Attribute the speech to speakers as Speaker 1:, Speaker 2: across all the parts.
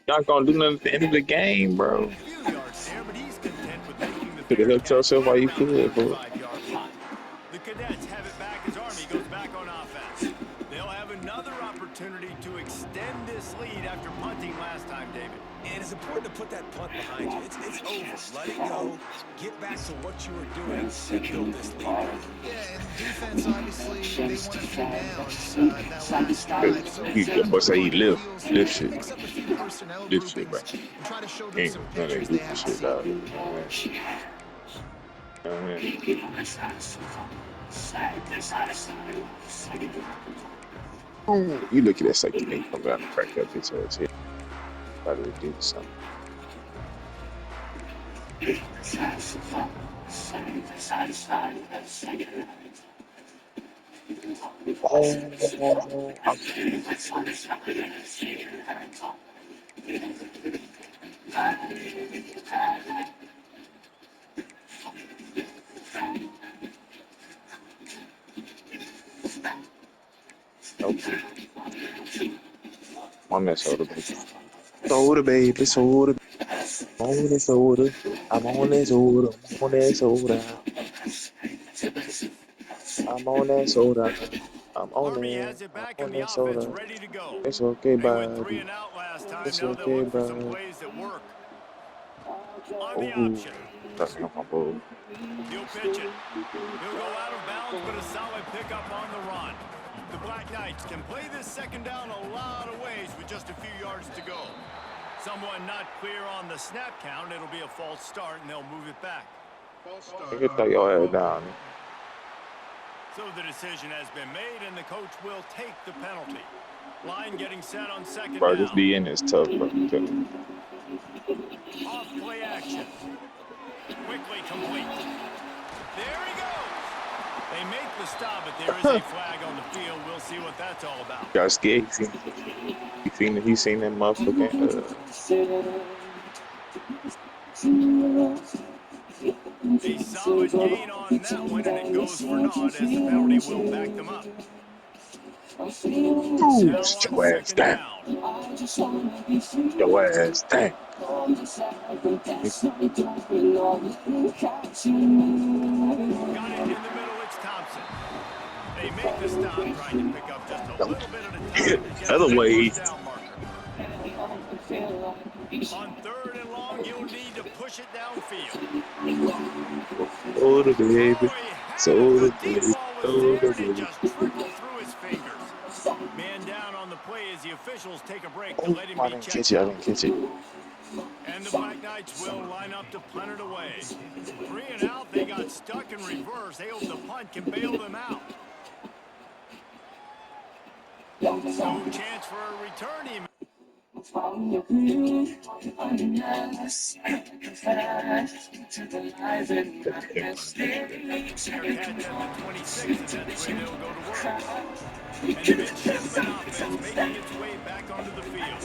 Speaker 1: Not gonna do nothing at the end of the game, bro.
Speaker 2: Few yards there, but he's content with making the
Speaker 1: Could have
Speaker 2: fair
Speaker 1: helped
Speaker 2: catch
Speaker 1: yourself while
Speaker 2: and a
Speaker 1: you
Speaker 2: big
Speaker 1: could, but
Speaker 2: 25-yard punt. The Cadets have it back as Army goes back on offense. They'll have another opportunity to extend this lead after punting last time, David.
Speaker 3: And it's important to put that punt behind you. It's over. Let it go. Get back to what you were doing and build this lead back.
Speaker 4: Yeah, and defense, obviously, they won a few downs that last drive. So
Speaker 1: that boy
Speaker 4: Sam
Speaker 1: say
Speaker 4: goes
Speaker 1: he
Speaker 4: on their
Speaker 1: lift,
Speaker 4: heels
Speaker 1: lift
Speaker 4: here,
Speaker 1: shit,
Speaker 4: mix up a few personnel
Speaker 1: lift shit, bro.
Speaker 4: groupings, and try to show them
Speaker 1: Ain't
Speaker 4: some
Speaker 1: none of that
Speaker 4: pictures they
Speaker 1: goofy
Speaker 4: haven't
Speaker 1: shit,
Speaker 4: seen.
Speaker 1: dog. You know what I mean? Ooh, you look at that second thing comes out and crack up his ass here. Try to do something. Oh, nope. On that soda, baby. Soda, baby, soda. On that soda. I'm on that soda. I'm on that soda. I'm on that soda. I'm on
Speaker 2: Army
Speaker 1: it.
Speaker 2: has it
Speaker 1: I'm
Speaker 2: back in
Speaker 1: on
Speaker 2: the
Speaker 1: that
Speaker 2: offense
Speaker 1: soda.
Speaker 2: ready to go.
Speaker 1: It's okay,
Speaker 2: They went 3
Speaker 1: buddy.
Speaker 2: and out last time.
Speaker 1: It's
Speaker 2: Now they'll
Speaker 1: okay,
Speaker 2: look for some
Speaker 1: buddy.
Speaker 2: plays that work. On the
Speaker 1: Oh,
Speaker 2: option,
Speaker 1: that's not my ball.
Speaker 2: he'll pitch it. He'll go out of bounds, but a solid pickup on the run. The Black Knights can play this second down a lot of ways with just a few yards to go. Someone not clear on the snap count. It'll be a false start, and they'll move it back.
Speaker 1: Nigga, throw your head down.
Speaker 2: So the decision has been made, and the coach will take the penalty. Line getting set on second
Speaker 1: Bro, this
Speaker 2: down.
Speaker 1: DN is tough, bro.
Speaker 2: Off play action. Quickly complete. There he goes. They make the stop, but there is a flag on the field. We'll see what that's all about.
Speaker 1: Got scared. He seen that motherfucking
Speaker 2: A solid gain on that one, and it goes for naught as the penalty will back them up.
Speaker 1: Ooh,
Speaker 2: Now
Speaker 1: sit
Speaker 2: on
Speaker 1: your ass
Speaker 2: second
Speaker 1: down.
Speaker 2: down.
Speaker 1: Your ass down.
Speaker 2: Got it in the middle. It's Thompson. They make the stop, trying to pick up just a little bit at a time to get to
Speaker 1: Other
Speaker 2: that
Speaker 1: way.
Speaker 2: first down marker. On third and long, you'll need to push it downfield.
Speaker 1: Soda, baby.
Speaker 2: Oh, he had it.
Speaker 1: Soda,
Speaker 2: The deep
Speaker 1: baby.
Speaker 2: ball was there,
Speaker 1: Soda,
Speaker 2: and it
Speaker 1: baby.
Speaker 2: just trickled through his fingers. Man down on the play as the officials take a break to
Speaker 1: Oh,
Speaker 2: let him
Speaker 1: I
Speaker 2: be
Speaker 1: didn't catch
Speaker 2: checked
Speaker 1: it. I
Speaker 2: out.
Speaker 1: didn't catch it.
Speaker 2: And the Black Knights will line up to punt it away. 3 and out, they got stuck in reverse. They hope the punt can bail them out. No chance for a return. He catch at the 26, and that's where they'll go to work. And the midshipman offense making its way back onto the field.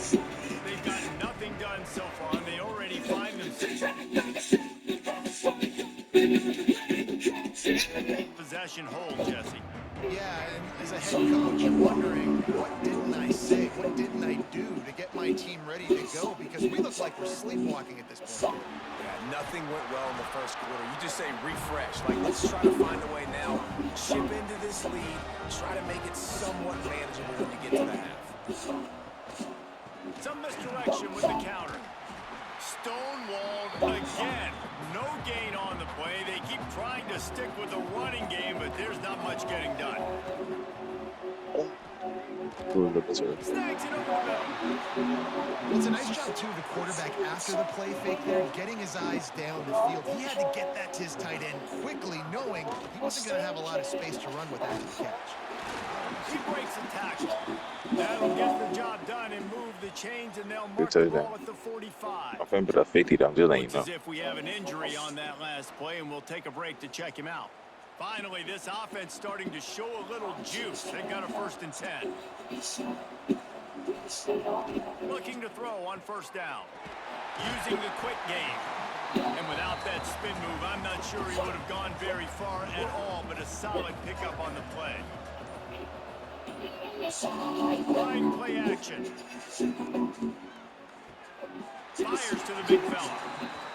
Speaker 2: They've gotten nothing done so far, and they already find themselves possession hold, Jesse.
Speaker 4: Yeah, and as a head coach, you're wondering, what didn't I say? What didn't I do to get my team ready to go? Because we look like we're sleepwalking at this point.
Speaker 3: Yeah, nothing went well in the first quarter. You just say refresh. Like, let's try to find a way now. Chip into this lead. Try to make it somewhat manageable when you get to the half.
Speaker 2: Some misdirection with the counter. Stonewalled again. No gain on the play. They keep trying to stick with the running game, but there's not much getting done. Snags it over the middle.
Speaker 4: Well, it's a nice job, too, of the quarterback after the play fake there, getting his eyes down the field. He had to get that to his tight end quickly, knowing he wasn't going to have a lot of space to run with after the catch.
Speaker 2: He breaks a tackle. That'll get the job done and move the chains, and they'll mark
Speaker 1: tell
Speaker 2: the
Speaker 1: you that.
Speaker 2: ball at the 45.
Speaker 1: I'm finna put that 50 down. Just ain't
Speaker 2: Looks
Speaker 1: know.
Speaker 2: as if we have an injury on that last play, and we'll take a break to check him out. Finally, this offense starting to show a little juice. They got a 1st and 10. Looking to throw on 1st down. Using the quick game. And without that spin move, I'm not sure he would have gone very far at all, but a solid pickup on the play. Line play action. fires to the big fella.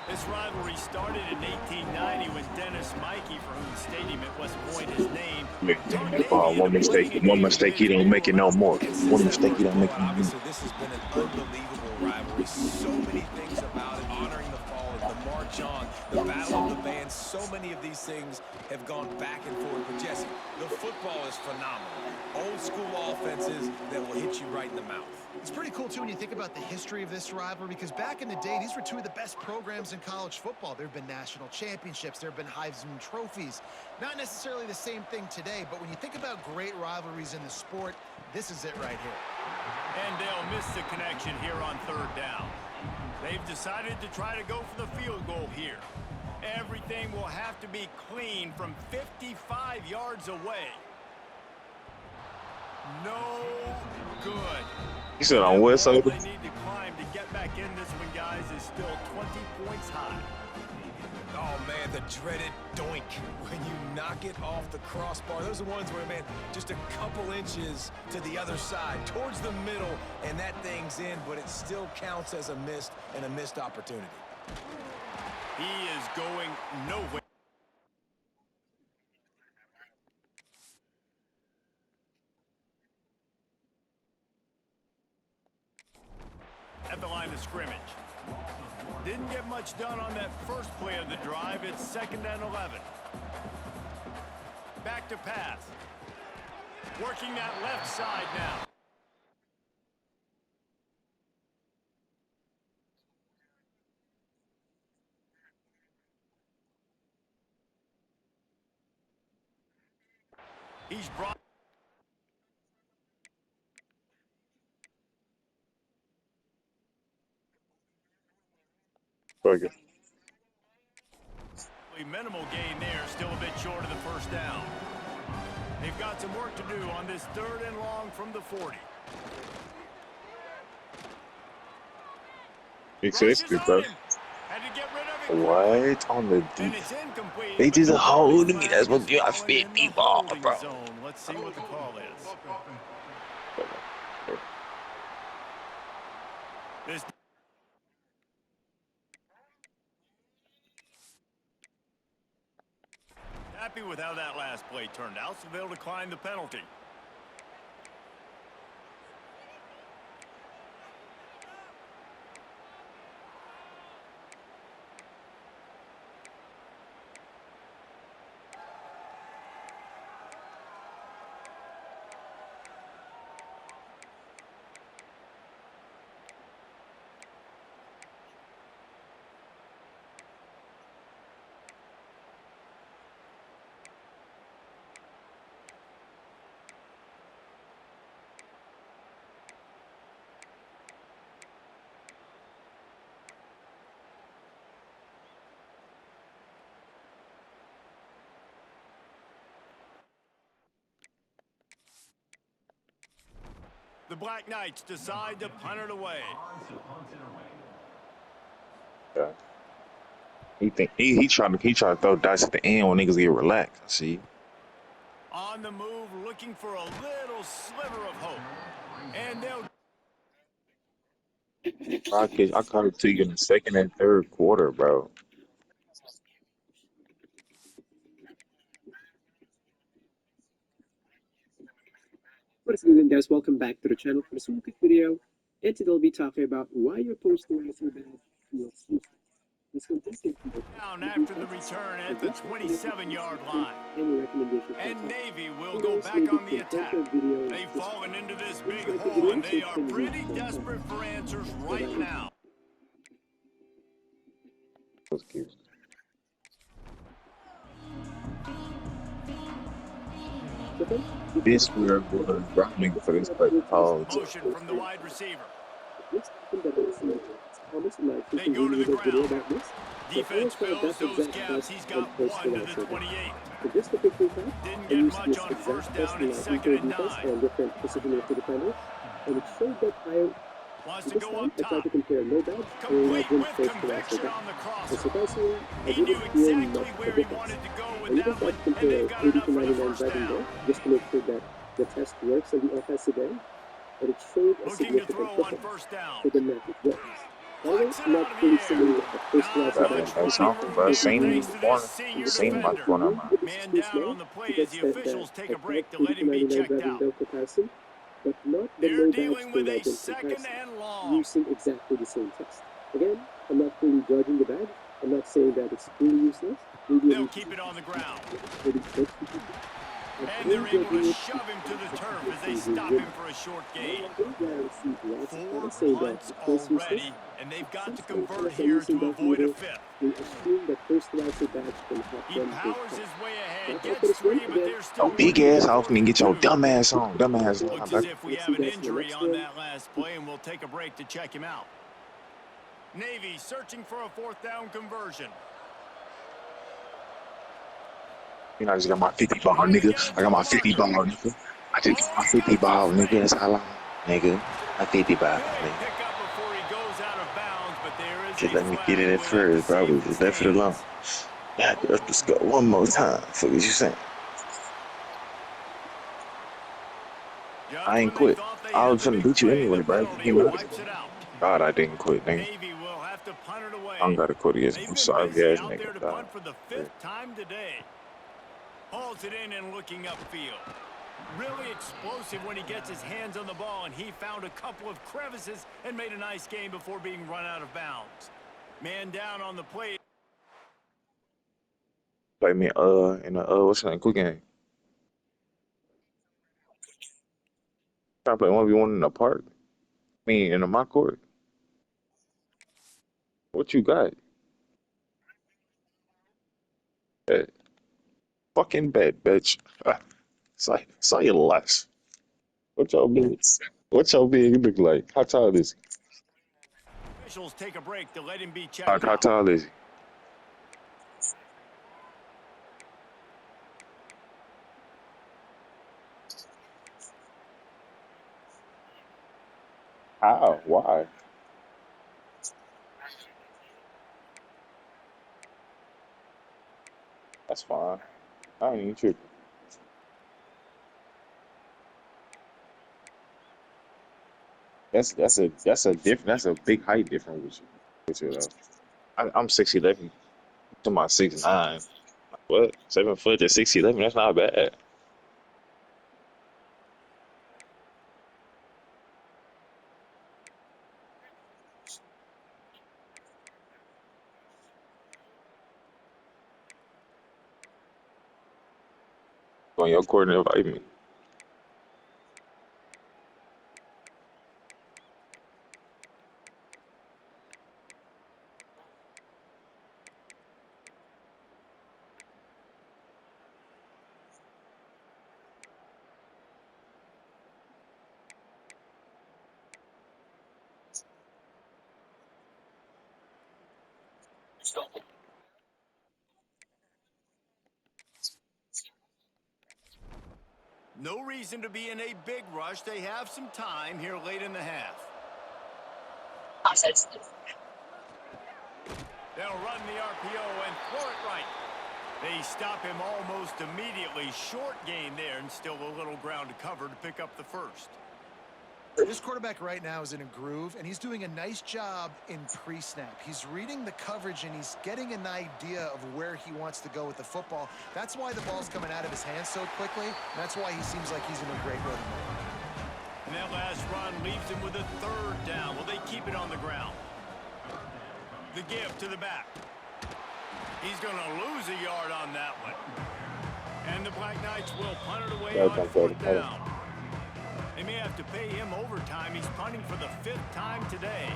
Speaker 2: This rivalry started in 1890 when Dennis Mikey, for whom the stadium at West Point is named, talked Davey
Speaker 1: One
Speaker 2: into
Speaker 1: mistake,
Speaker 2: playing a
Speaker 1: one
Speaker 2: game of
Speaker 1: mistake, he
Speaker 2: his
Speaker 1: don't make it no more.
Speaker 3: And
Speaker 1: One
Speaker 3: since that
Speaker 1: mistake, he
Speaker 3: first
Speaker 1: don't make it
Speaker 3: blowout,
Speaker 1: no more.
Speaker 3: obviously this has been an unbelievable rivalry. So many things about it, honoring the fallen, the march on, the battle of the bands. So many of these things have gone back and forth. But Jesse, the football is phenomenal. Old school offenses that will hit you right in the mouth.
Speaker 4: It's pretty cool, too, when you think about the history of this rivalry, because back in the day, these were two of the best programs in college football. There have been national championships. There have been Heisman trophies. Not necessarily the same thing today, but when you think about great rivalries in the sport, this is it right here.
Speaker 2: And they'll miss the connection here on third down. They've decided to try to go for the field goal here. Everything will have to be clean from 55 yards away. No good.
Speaker 1: He said on what side?
Speaker 2: They need to climb to get back in this one, guys, is still 20 points high.
Speaker 3: Oh, man, the dreaded doink. When you knock it off the crossbar, those are the ones where, man, just a couple inches to the other side, towards the middle, and that thing's in, but it still counts as a missed and a missed opportunity.
Speaker 2: He is going nowhere. At the line of scrimmage. Didn't get much done on that first play of the drive. It's 2nd and 11. Back to pass. Working that left side now. He's brought.
Speaker 1: Okay.
Speaker 2: Minimal gain there, still a bit short of the first down. They've got some work to do on this 3rd and long from the 40.
Speaker 1: Seriously, bro.
Speaker 2: Had to get rid of it.
Speaker 1: What on the
Speaker 2: And
Speaker 1: deep?
Speaker 2: it's incomplete.
Speaker 1: They just
Speaker 2: but the
Speaker 1: hold
Speaker 2: flag
Speaker 1: me. That's what you
Speaker 2: is
Speaker 1: fit
Speaker 2: falling in
Speaker 1: me
Speaker 2: the
Speaker 1: ball,
Speaker 2: holding
Speaker 1: bro.
Speaker 2: zone. Let's see what the call is. This happy with how that last play turned out, so they'll decline the penalty. The Black Knights decide to punt it away.
Speaker 1: Yeah. He trying to throw dice at the end when niggas get relaxed. See.
Speaker 2: On the move, looking for a little sliver of hope. And they'll.
Speaker 1: I caught it to you in the 2nd and 3rd quarter, bro.
Speaker 5: What is good, guys? Welcome back to the channel for this quick video. And today we'll be talking about why you're supposed to wear so bad feels useless. Let's continue.
Speaker 2: Down after the return at the 27-yard line.
Speaker 5: Any recommendations?
Speaker 2: And Navy will go back on the attack. They've fallen into this big hole, and they are pretty desperate for answers right now.
Speaker 1: That's cute. This we're going to running for this play. Oh,
Speaker 2: Motion from the wide receiver.
Speaker 5: They
Speaker 2: go to the ground. Defense fills those gaps. He's got one to the 28. Didn't get much on first down and 2nd and 9.
Speaker 5: And it showed that I
Speaker 2: Wants to go up top.
Speaker 5: to compare no badge
Speaker 2: Complete with conviction on the crosser. He knew exactly where he wanted to go with that one, and they've got enough for the first down.
Speaker 5: just to make sure that the test works on the offensive end. And it showed a
Speaker 2: Looking to
Speaker 5: significant
Speaker 2: throw on
Speaker 5: difference
Speaker 2: first down.
Speaker 5: for the net it works. By the way,
Speaker 2: Plucks it
Speaker 5: I'm not
Speaker 2: out of
Speaker 5: fully
Speaker 2: the air.
Speaker 5: familiar with first
Speaker 2: Not
Speaker 5: class
Speaker 1: That
Speaker 5: badge
Speaker 1: ain't no
Speaker 2: much
Speaker 5: football.
Speaker 2: running
Speaker 1: something,
Speaker 2: room
Speaker 1: bro.
Speaker 5: But
Speaker 2: there
Speaker 1: Seen him in
Speaker 2: thanks
Speaker 1: the
Speaker 2: to this
Speaker 1: corner.
Speaker 2: senior
Speaker 1: Seen him
Speaker 5: understand
Speaker 1: like
Speaker 5: the
Speaker 2: defender.
Speaker 1: corner,
Speaker 5: rule
Speaker 1: man.
Speaker 5: with this
Speaker 2: Man
Speaker 5: first
Speaker 2: down
Speaker 5: man
Speaker 2: on the
Speaker 5: to
Speaker 2: play
Speaker 5: the
Speaker 2: as the
Speaker 5: extent that
Speaker 2: officials take
Speaker 5: I
Speaker 2: a
Speaker 5: felt
Speaker 2: break to let him be
Speaker 5: 299
Speaker 2: checked
Speaker 5: Bradley
Speaker 2: out.
Speaker 5: Belko comparison, but not the
Speaker 2: They're
Speaker 5: no badge
Speaker 2: dealing
Speaker 5: to
Speaker 2: with a
Speaker 5: legend
Speaker 2: second
Speaker 5: comparison,
Speaker 2: and long.
Speaker 5: using exactly the same test. Again, I'm not fully judging the badge. I'm not saying that it's fully useless. Maybe I
Speaker 2: They'll
Speaker 5: need to
Speaker 2: keep it
Speaker 5: just
Speaker 2: on the ground.
Speaker 5: for these folks to keep it. But
Speaker 2: And
Speaker 5: I
Speaker 2: they're
Speaker 5: am
Speaker 2: able to
Speaker 5: judging it
Speaker 2: shove him to the turf as they
Speaker 5: because
Speaker 2: stop him for a short gain.
Speaker 5: where I received lots of
Speaker 2: 4
Speaker 5: comments saying that
Speaker 2: punts
Speaker 5: the test useless.
Speaker 2: already, and they've got to
Speaker 5: Since many
Speaker 2: convert
Speaker 5: players are
Speaker 2: here
Speaker 5: using
Speaker 2: to
Speaker 5: that
Speaker 2: avoid a
Speaker 5: meter,
Speaker 2: fifth.
Speaker 5: they assume that first riser badge can help
Speaker 2: He
Speaker 5: them break
Speaker 2: powers
Speaker 5: through.
Speaker 2: his way ahead,
Speaker 5: That's all for
Speaker 2: gets
Speaker 5: this one.
Speaker 2: 3, but
Speaker 5: Again,
Speaker 2: there's
Speaker 1: Oh,
Speaker 2: still
Speaker 1: big
Speaker 2: more to
Speaker 1: ass
Speaker 2: go.
Speaker 1: off
Speaker 2: 4th
Speaker 1: and
Speaker 2: and
Speaker 1: get your
Speaker 2: 2.
Speaker 1: dumb ass on. Dumb ass line,
Speaker 2: Looks
Speaker 1: bro.
Speaker 2: as if we
Speaker 5: I'll
Speaker 2: have
Speaker 5: see
Speaker 2: an
Speaker 5: you guys in the
Speaker 2: injury
Speaker 5: next
Speaker 2: on
Speaker 5: one.
Speaker 2: that last play, and we'll take a break to check him out. Navy searching for a 4th down conversion.
Speaker 1: You know, I just got my 50 ball,
Speaker 2: Trying to
Speaker 1: nigga.
Speaker 2: get it
Speaker 1: I
Speaker 2: to
Speaker 1: got
Speaker 2: the
Speaker 1: my 50
Speaker 2: marker.
Speaker 1: ball, nigga. I just got
Speaker 2: Oh,
Speaker 1: my
Speaker 2: he
Speaker 1: 50
Speaker 2: goes to
Speaker 1: ball, nigga.
Speaker 2: space.
Speaker 1: That's all I want, nigga. My 50 ball,
Speaker 2: Big
Speaker 1: nigga.
Speaker 2: pickup before he goes out of bounds, but there is
Speaker 1: Just
Speaker 2: a
Speaker 1: let me get
Speaker 2: flag.
Speaker 1: it at
Speaker 2: We'll have to
Speaker 1: first,
Speaker 2: see
Speaker 1: bro.
Speaker 2: if
Speaker 1: We
Speaker 2: it
Speaker 1: just left it alone.
Speaker 2: stands.
Speaker 1: Yeah, let's go one more time. Fuck what you saying.
Speaker 2: Just
Speaker 1: I ain't
Speaker 2: when they
Speaker 1: quit.
Speaker 2: thought they
Speaker 1: I
Speaker 2: had
Speaker 1: was
Speaker 2: the
Speaker 1: finna
Speaker 2: big
Speaker 1: beat you
Speaker 2: play,
Speaker 1: anyway,
Speaker 2: the
Speaker 1: bro.
Speaker 2: penalty
Speaker 1: You know that.
Speaker 2: wipes it out.
Speaker 1: God, I didn't quit, nigga.
Speaker 2: Navy will have to punt it away.
Speaker 1: I don't gotta quit against
Speaker 2: They've
Speaker 1: some
Speaker 2: been
Speaker 1: sorry
Speaker 2: busy
Speaker 1: ass
Speaker 2: out there
Speaker 1: nigga,
Speaker 2: to
Speaker 1: dog.
Speaker 2: punt for the 5th time today. Hauls it in and looking upfield. Really explosive when he gets his hands on the ball, and he found a couple of crevices and made a nice game before being run out of bounds. Man down on the play.
Speaker 1: Play me in the what's that quick game? Trying to play 1v1 in the park. I mean in the my court. What you got? Bet. Fucking bet, bitch. Saw you less. What y'all big? What y'all big look like? How tall is he?
Speaker 2: Officials take a break to let him be
Speaker 1: How,
Speaker 2: checked
Speaker 1: how
Speaker 2: out.
Speaker 1: tall is he? How? Why? That's fine. I ain't even tripping. That's a big height difference with you though. I'm 6'11" to my 6'9". What? 7 foot to 6'11"? That's not bad. On your court and invite me.
Speaker 2: No reason to be in a big rush. They have some time here late in the half. They'll run the RPO and throw it right. They stop him almost immediately. Short gain there, and still a little ground to cover to pick up the first.
Speaker 4: This quarterback right now is in a groove, and he's doing a nice job in pre-snap. He's reading the coverage, and he's getting an idea of where he wants to go with the football. That's why the ball's coming out of his hands so quickly, and that's why he seems like he's in a great rhythm.
Speaker 2: And that last run leaves him with a 3rd down. Will they keep it on the ground? The give to the back. He's going to lose a yard on that one. And the Black Knights will punt it away on 4th down. They may have to pay him overtime. He's punting for the 5th time today.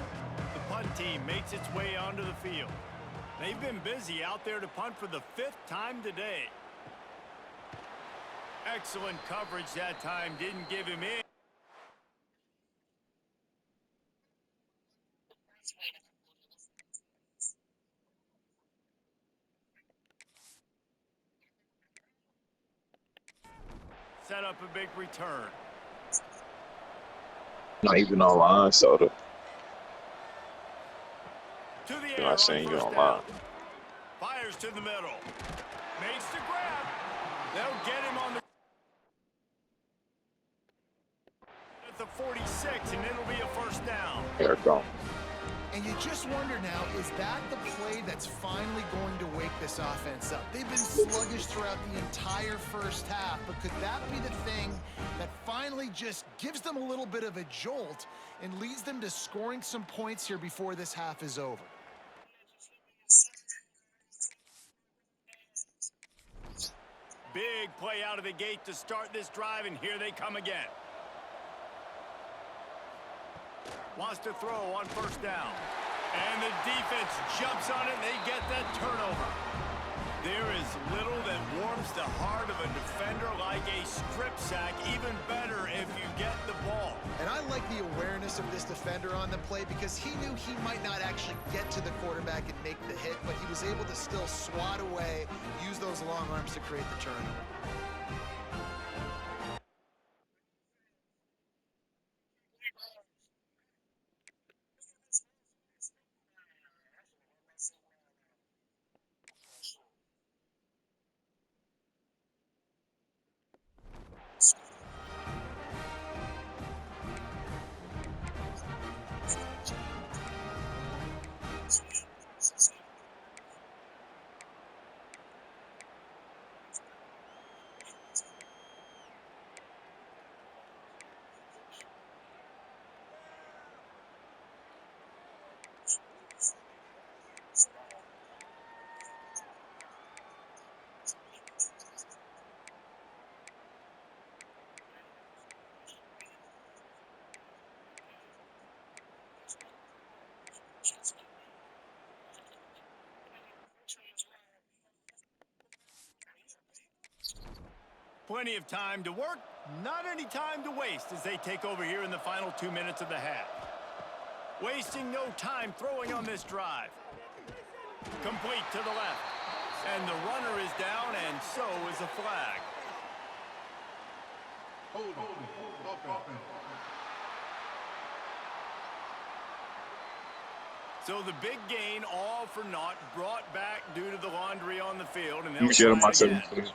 Speaker 2: The punt team makes its way onto the field. They've been busy out there to punt for the 5th time today. Excellent coverage that time. Didn't give him in. Set up a big return.
Speaker 1: Not even online, soda.
Speaker 2: To the
Speaker 1: You're
Speaker 2: air
Speaker 1: not
Speaker 2: on
Speaker 1: saying you're
Speaker 2: 1st
Speaker 1: online.
Speaker 2: down. Fires to the middle. Makes the grab. They'll get him on the at the 46, and it'll be a 1st down.
Speaker 1: Here it go.
Speaker 4: And you just wonder now, is that the play that's finally going to wake this offense up? They've been sluggish throughout the entire first half, but could that be the thing that finally just gives them a little bit of a jolt and leads them to scoring some points here before this half is over?
Speaker 2: Big play out of the gate to start this drive, and here they come again. Wants to throw on first down. And the defense jumps on it, and they get that turnover. There is little that warms the heart of a defender like a strip sack, even better if you get the ball.
Speaker 4: And I like the awareness of this defender on the play because he knew he might not actually get to the quarterback and make the hit, but he was able to still swat away, use those long arms to create the turnover.
Speaker 2: Plenty of time to work, not any time to waste as they take over here in the final 2 minutes of the half. Wasting no time throwing on this drive. Complete to the left. And the runner is down, and so is a flag. So the big gain, all for naught, brought back due to the laundry on the field. And they'll try again.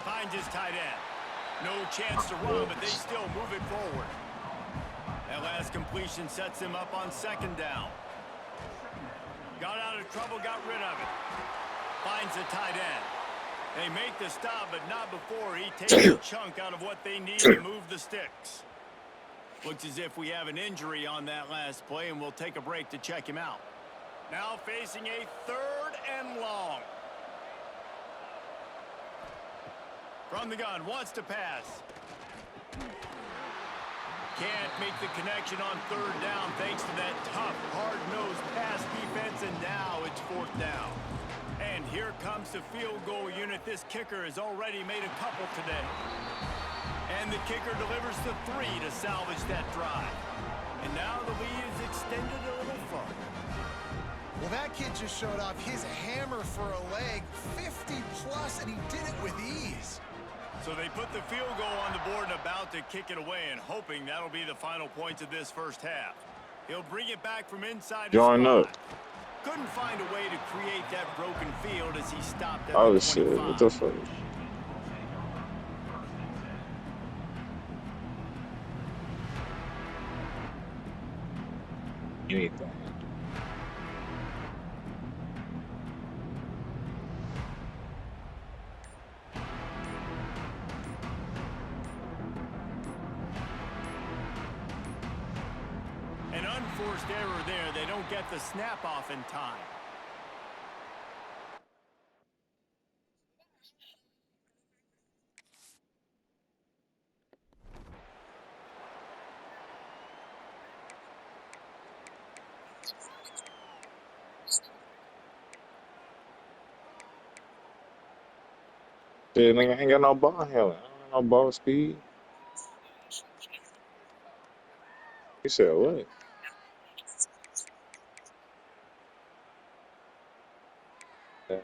Speaker 2: Finds his tight end. No chance to run, but they still move it forward. That last completion sets him up on second down. Got out of trouble, got rid of it. Finds the tight end. They make the stop, but not before he takes a chunk out of what they need to move the sticks. Looks as if we have an injury on that last play, and we'll take a break to check him out. Now facing a 3rd and long. From the gun, wants to pass. Can't make the connection on 3rd down thanks to that tough, hard-nosed pass defense, and now it's 4th down. And here comes the field goal unit. This kicker has already made a couple today. And the kicker delivers the 3 to salvage that drive. And now the lead is extended a little further.
Speaker 4: Well, that kid just showed off his hammer for a leg, 50-plus, and he did it with ease.
Speaker 2: So they put the field goal on the board and about to kick it away, and hoping that'll be the final points of this first half. He'll bring it back from inside his spot. Couldn't find a way to create that broken field as he stopped at the 25.
Speaker 1: Shit, what the fuck? Anything.
Speaker 2: An unforced error there. They don't get the snap off in time.
Speaker 1: Yeah, nigga ain't got no ball handling. No ball speed. He said what? Yeah.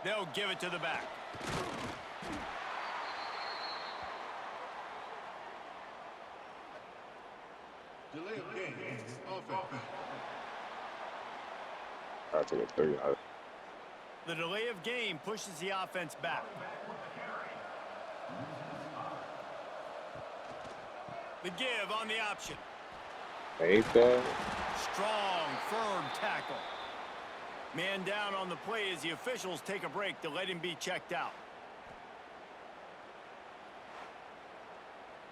Speaker 2: They'll give it to the back.
Speaker 6: Delay of game. Offense.
Speaker 1: I took a 3.
Speaker 2: The delay of game pushes the offense back. The give on the option.
Speaker 1: Ain't that?
Speaker 2: Strong, firm tackle. Man down on the play as the officials take a break to let him be checked out.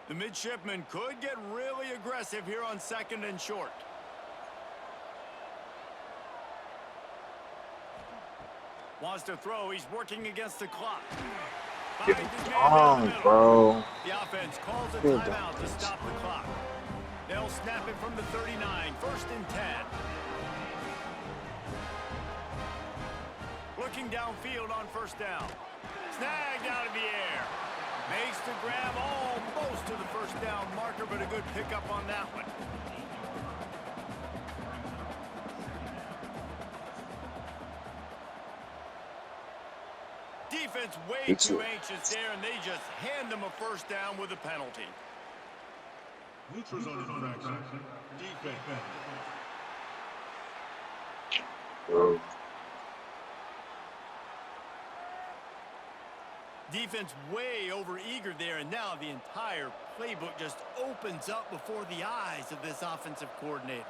Speaker 2: The midshipman could get really aggressive here on 2nd and short. Wants to throw. He's working against the clock.
Speaker 1: Get
Speaker 2: Finds his
Speaker 1: him
Speaker 2: man down the
Speaker 1: on,
Speaker 2: middle.
Speaker 1: bro.
Speaker 2: The offense calls a
Speaker 1: Good
Speaker 2: timeout to
Speaker 1: offense.
Speaker 2: stop the clock. They'll snap it from the 39, 1st and 10. Looking downfield on 1st down. Snagged out of the air. Makes the grab almost to the 1st down marker, but a good pickup on that one. Defense way too anxious there, and they just hand them a 1st down with a penalty.
Speaker 6: Neutral zone infraction. Defense.
Speaker 1: Bro.
Speaker 2: Defense way over eager there, and now the entire playbook just opens up before the eyes of this offensive coordinator.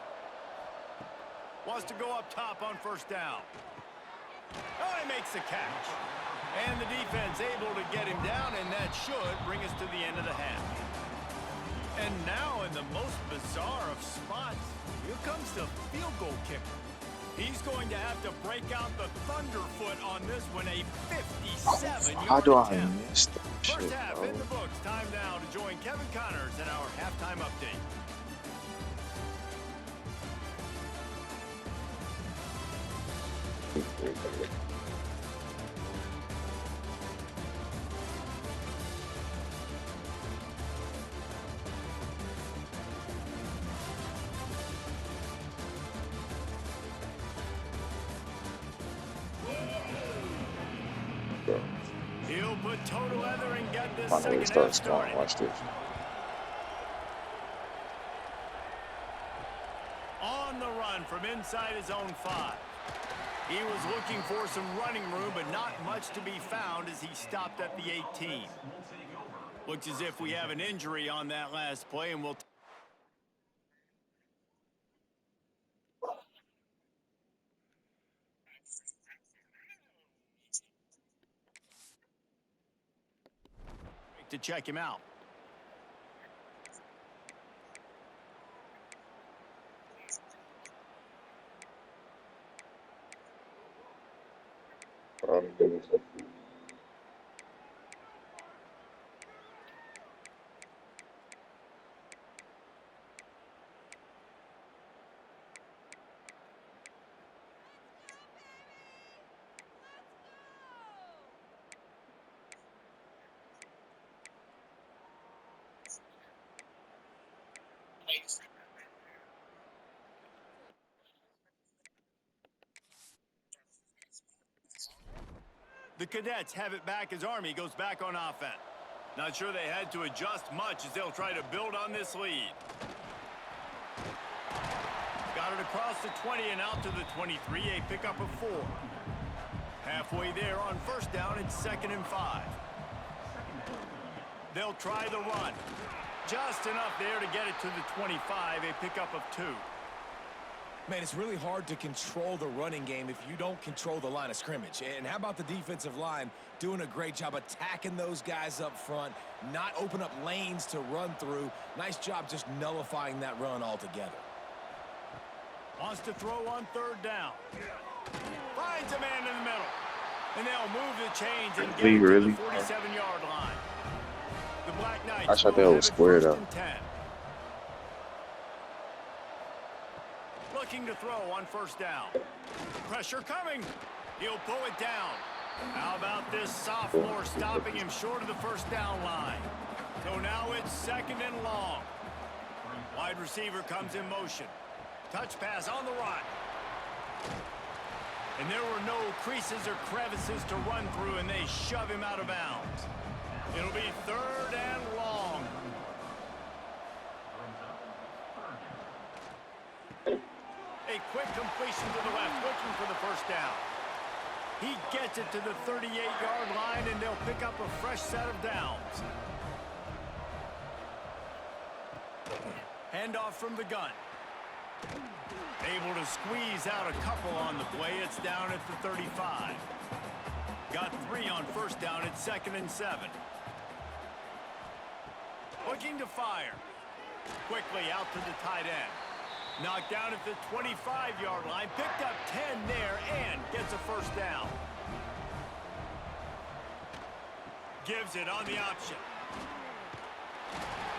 Speaker 2: Wants to go up top on 1st down. Oh, he makes the catch. And the defense able to get him down, and that should bring us to the end of the half. And now in the most bizarre of spots, here comes the field goal kicker. He's going to have to break out the thunderfoot on this one, a 57-yard
Speaker 1: How do I
Speaker 2: attempt.
Speaker 1: miss that
Speaker 2: First
Speaker 1: shit,
Speaker 2: half
Speaker 1: bro?
Speaker 2: in the books. Time now to join Kevin Connors in our halftime update.
Speaker 1: Bro.
Speaker 2: He'll put total leather and get this
Speaker 1: I know it
Speaker 2: second half
Speaker 1: starts going.
Speaker 2: started.
Speaker 1: Watch this.
Speaker 2: On the run from inside his own 5. He was looking for some running room, but not much to be found as he stopped at the 18. Looks as if we have an injury on that last play, and we'll to check him out. The Cadets have it back as Army goes back on offense. Not sure they had to adjust much as they'll try to build on this lead. Got it across the 20 and out to the 23, a pickup of 4. Halfway there on 1st down, it's 2nd and 5. They'll try the run. Just enough there to get it to the 25, a pickup of 2.
Speaker 3: Man, it's really hard to control the running game if you don't control the line of scrimmage. And how about the defensive line doing a great job attacking those guys up front, not open up lanes to run through. Nice job just nullifying that run altogether.
Speaker 2: Wants to throw on 3rd down. Finds a man in the middle. And they'll move the chains and get it to the 47-yard line. The Black Knights
Speaker 1: I thought that was squared up.
Speaker 2: 10. Looking to throw on 1st down. Pressure coming. He'll pull it down. How about this sophomore stopping him short of the 1st down line? So now it's 2nd and long. Wide receiver comes in motion. Touch pass on the run. And there were no creases or crevices to run through, and they shove him out of bounds. It'll be 3rd and long. A quick completion to the left, looking for the first down. He gets it to the 38-yard line, and they'll pick up a fresh set of downs. Handoff from the gun. Able to squeeze out a couple on the play. It's down at the 35. Got 3 on first down at 2nd and 7. Looking to fire. Quickly out to the tight end. Knocked down at the 25-yard line. Picked up 10 there and gets a first down. Gives it on the option.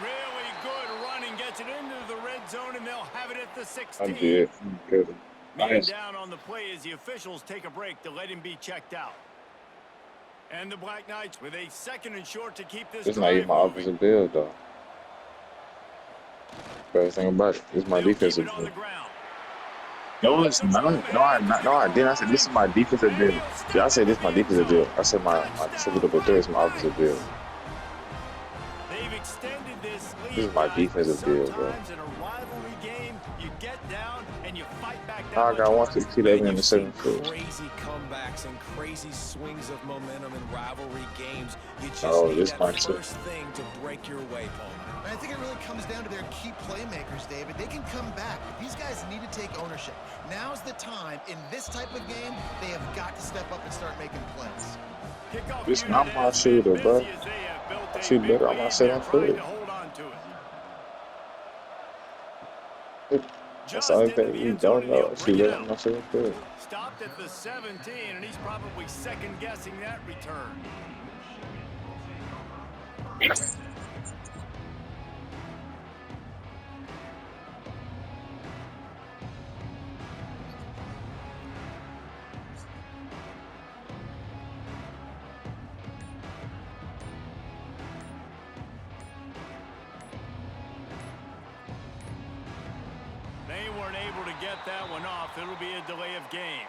Speaker 2: Really good running. Gets it into the red zone, and they'll have it at the 16.
Speaker 1: I did. Good.
Speaker 2: Man
Speaker 1: Nice.
Speaker 2: down on the play as the officials take a break to let him be checked out. And the Black Knights with a 2nd and short to keep this
Speaker 1: This not even
Speaker 2: drive
Speaker 1: my
Speaker 2: moving.
Speaker 1: offensive build, though. Best thing about it, this is my
Speaker 2: They'll keep
Speaker 1: defensive
Speaker 2: it on
Speaker 1: build.
Speaker 2: the ground.
Speaker 1: No, it's not. No, I didn't. I said this is my defensive build. Yeah, I said this is my defensive build. I said my second up there is my offensive build.
Speaker 2: They've extended this lead.
Speaker 1: This is my
Speaker 2: guys.
Speaker 1: defensive build, bro.
Speaker 2: Sometimes in a rivalry game, you get down and you fight back
Speaker 1: Now I
Speaker 2: down.
Speaker 1: got 162 in the second
Speaker 3: You've
Speaker 1: field.
Speaker 3: seen crazy comebacks and crazy swings of momentum in rivalry games. You just
Speaker 1: Oh,
Speaker 3: need
Speaker 1: this
Speaker 3: that
Speaker 1: might too.
Speaker 3: first thing to break your way, Paul.
Speaker 4: And I think it really comes down to their key playmakers, David. They can come back, but these guys need to take ownership. Now's the time. In this type of game, they have got to step up and start making plays.
Speaker 2: Kickoff
Speaker 1: This
Speaker 2: unit
Speaker 1: not my
Speaker 2: has
Speaker 1: shooter,
Speaker 2: been
Speaker 1: bro.
Speaker 2: busy as they have built
Speaker 1: I
Speaker 2: a
Speaker 1: shoot
Speaker 2: big
Speaker 1: better on
Speaker 2: lead.
Speaker 1: my second
Speaker 2: They're trying
Speaker 1: foot.
Speaker 2: to hold on to it.
Speaker 1: That's
Speaker 2: Just
Speaker 1: all
Speaker 2: into
Speaker 1: that
Speaker 2: the
Speaker 1: you
Speaker 2: end zone,
Speaker 1: don't
Speaker 2: and
Speaker 1: know.
Speaker 2: he'll
Speaker 1: She
Speaker 2: bring it
Speaker 1: let on my
Speaker 2: out.
Speaker 1: second field.
Speaker 2: Stopped at the 17, and he's probably second-guessing that return. They weren't able to get that one off. It'll be a delay of game.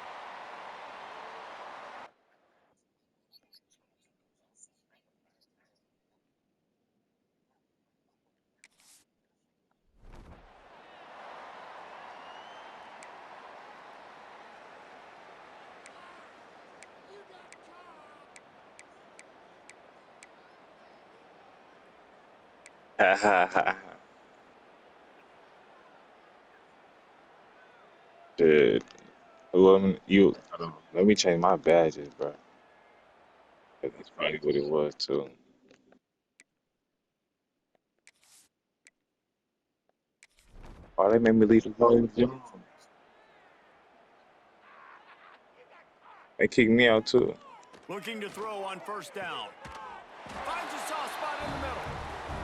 Speaker 1: Ha ha ha. Dude, let me change my badges, bro. That's probably what it was too. Why they made me leave the whole gym? They kicked me out too.
Speaker 2: Looking to throw on first down. Finds a soft spot in the middle.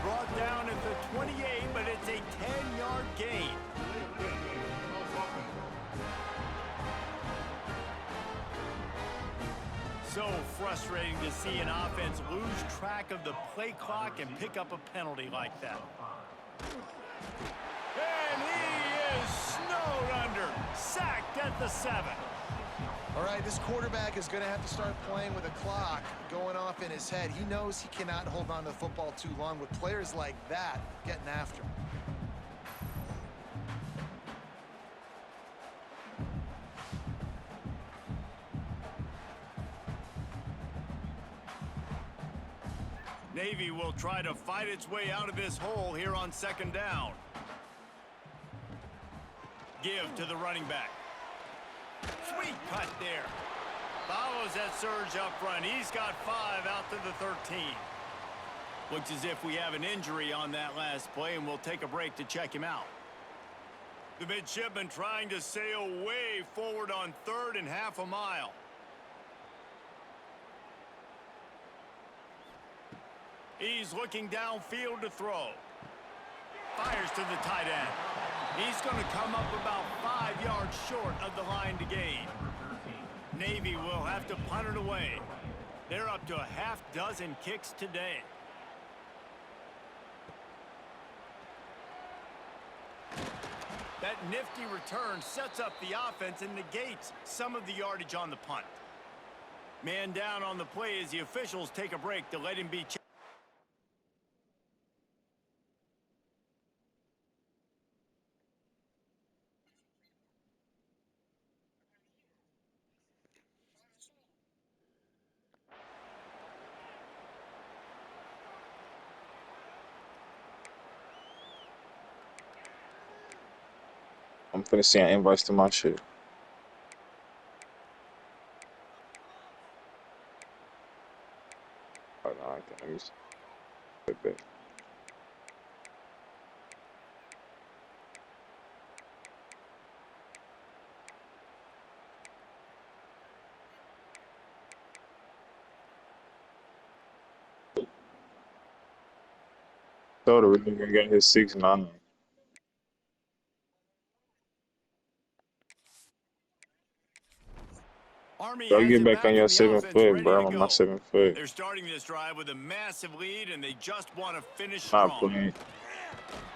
Speaker 2: Brought down at the 28, but it's a 10-yard gain. So frustrating to see an offense lose track of the play clock and pick up a penalty like that. And he is snowed under. Sacked at the 7.
Speaker 4: All right, this quarterback is going to have to start playing with a clock going off in his head. He knows he cannot hold on to the football too long with players like that getting after him.
Speaker 2: Navy will try to fight its way out of this hole here on second down. Give to the running back. Sweet cut there. Follows that surge up front. He's got 5 out to the 13. Looks as if we have an injury on that last play, and we'll take a break to check him out. The midshipman trying to sail way forward on 3rd and half a mile. He's looking downfield to throw. Fires to the tight end. He's going to come up about 5 yards short of the line to gain. Navy will have to punt it away. They're up to a half dozen kicks today. That nifty return sets up the offense and negates some of the yardage on the punt. Man down on the play as the officials take a break to let him be checked.
Speaker 1: I'm finna send invites to my shit. Hold on, let me see. Soda really gonna get his 6'9".
Speaker 2: Army
Speaker 1: Go
Speaker 2: has
Speaker 1: get
Speaker 2: it
Speaker 1: back on
Speaker 2: back
Speaker 1: your
Speaker 2: and the
Speaker 1: 7
Speaker 2: offense
Speaker 1: foot,
Speaker 2: ready to
Speaker 1: bro. I'm
Speaker 2: go.
Speaker 1: my 7 foot.
Speaker 2: They're starting this drive with a massive lead, and they just want to finish
Speaker 1: Not
Speaker 2: strong.
Speaker 1: playing,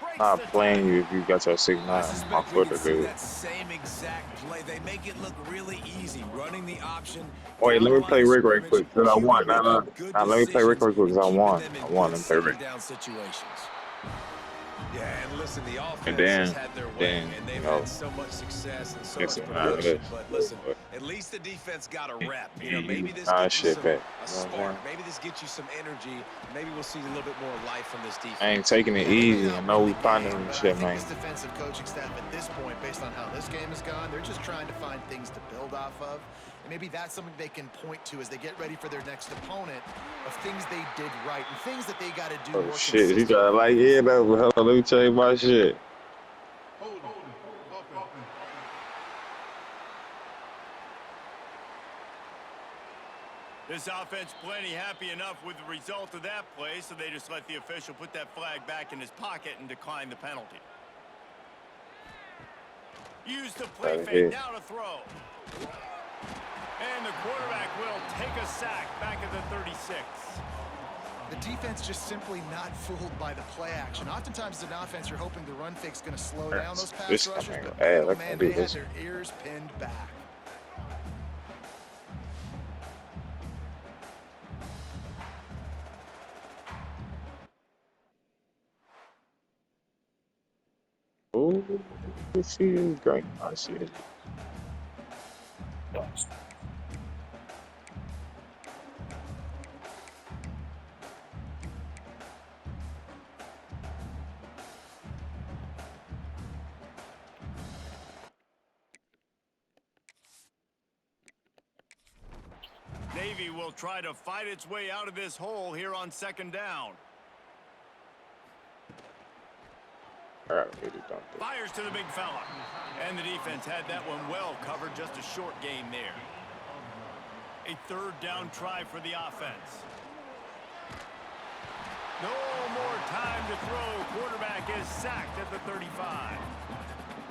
Speaker 2: Breaks
Speaker 1: not
Speaker 2: the
Speaker 1: playing
Speaker 2: tackle.
Speaker 1: you if you got your 6'9".
Speaker 3: I
Speaker 1: My
Speaker 3: suspect we
Speaker 1: foot
Speaker 3: can
Speaker 1: to
Speaker 3: see
Speaker 1: do.
Speaker 3: that same exact play. They make it look really easy, running the option
Speaker 1: Wait,
Speaker 3: down
Speaker 1: let
Speaker 3: the
Speaker 1: me
Speaker 3: line
Speaker 1: play
Speaker 3: of
Speaker 1: Rick right
Speaker 3: scrimmage.
Speaker 1: quick, cause I won.
Speaker 3: QB making
Speaker 1: Nah,
Speaker 3: good
Speaker 1: let me play Rick
Speaker 3: decisions
Speaker 1: right quick, cause
Speaker 3: and
Speaker 1: I
Speaker 3: keeping
Speaker 1: won.
Speaker 3: them in
Speaker 1: I won.
Speaker 3: good
Speaker 1: Let me play Rick.
Speaker 3: second down situations. Yeah, and listen, the
Speaker 1: And
Speaker 3: offense has had their way,
Speaker 1: then,
Speaker 3: and
Speaker 1: you
Speaker 3: they've
Speaker 1: know,
Speaker 3: had so much success and so
Speaker 1: it's
Speaker 3: much
Speaker 1: out of
Speaker 3: production.
Speaker 1: this.
Speaker 3: But listen, at least the defense got a rep. You know,
Speaker 1: You
Speaker 3: maybe this
Speaker 1: nah
Speaker 3: gets you
Speaker 1: shit
Speaker 3: some
Speaker 1: back.
Speaker 3: a
Speaker 1: You know what I'm
Speaker 3: spark.
Speaker 1: saying?
Speaker 3: Maybe this gets you some energy. Maybe we'll see a little bit more life from this
Speaker 1: I ain't
Speaker 3: defense.
Speaker 1: taking it
Speaker 4: Yeah, they may
Speaker 1: easy. I
Speaker 4: not
Speaker 1: know
Speaker 4: win
Speaker 1: we
Speaker 4: the
Speaker 1: finding
Speaker 4: game,
Speaker 1: some
Speaker 4: but I
Speaker 1: shit,
Speaker 4: think
Speaker 1: man.
Speaker 4: this defensive coaching staff at this point, based on how this game has gone, they're just trying to find things to build off of. And maybe that's something they can point to as they get ready for their next opponent of things they did right and things that they got to do
Speaker 1: Oh
Speaker 4: more
Speaker 1: shit, he
Speaker 4: consistently.
Speaker 1: got like, yeah, no, hold on, let me tell you my shit.
Speaker 6: Holding. Offense.
Speaker 2: This offense plenty happy enough with the result of that play, so they just let the official put that flag back in his pocket and decline the penalty. Use the play
Speaker 1: Right
Speaker 2: fake,
Speaker 1: here.
Speaker 2: now to throw. And the quarterback will take a sack back at the 36.
Speaker 4: The defense just simply not fooled by the play action. Oftentimes, as an offense, you're hoping the run fake's going to slow down those pass
Speaker 1: This
Speaker 4: rushers,
Speaker 1: ain't
Speaker 4: but
Speaker 1: gonna
Speaker 4: man,
Speaker 1: add.
Speaker 4: oh
Speaker 1: I
Speaker 4: man,
Speaker 1: can't
Speaker 4: they
Speaker 1: do
Speaker 4: had
Speaker 1: this.
Speaker 4: their ears pinned back.
Speaker 1: Oh, she is great. I see it.
Speaker 2: Navy will try to fight its way out of this hole here on second down.
Speaker 1: All right, really don't do.
Speaker 2: Fires to the big fella. And the defense had that one well covered, just a short gain there. A third down try for the offense. No more time to throw. Quarterback is sacked at the 35.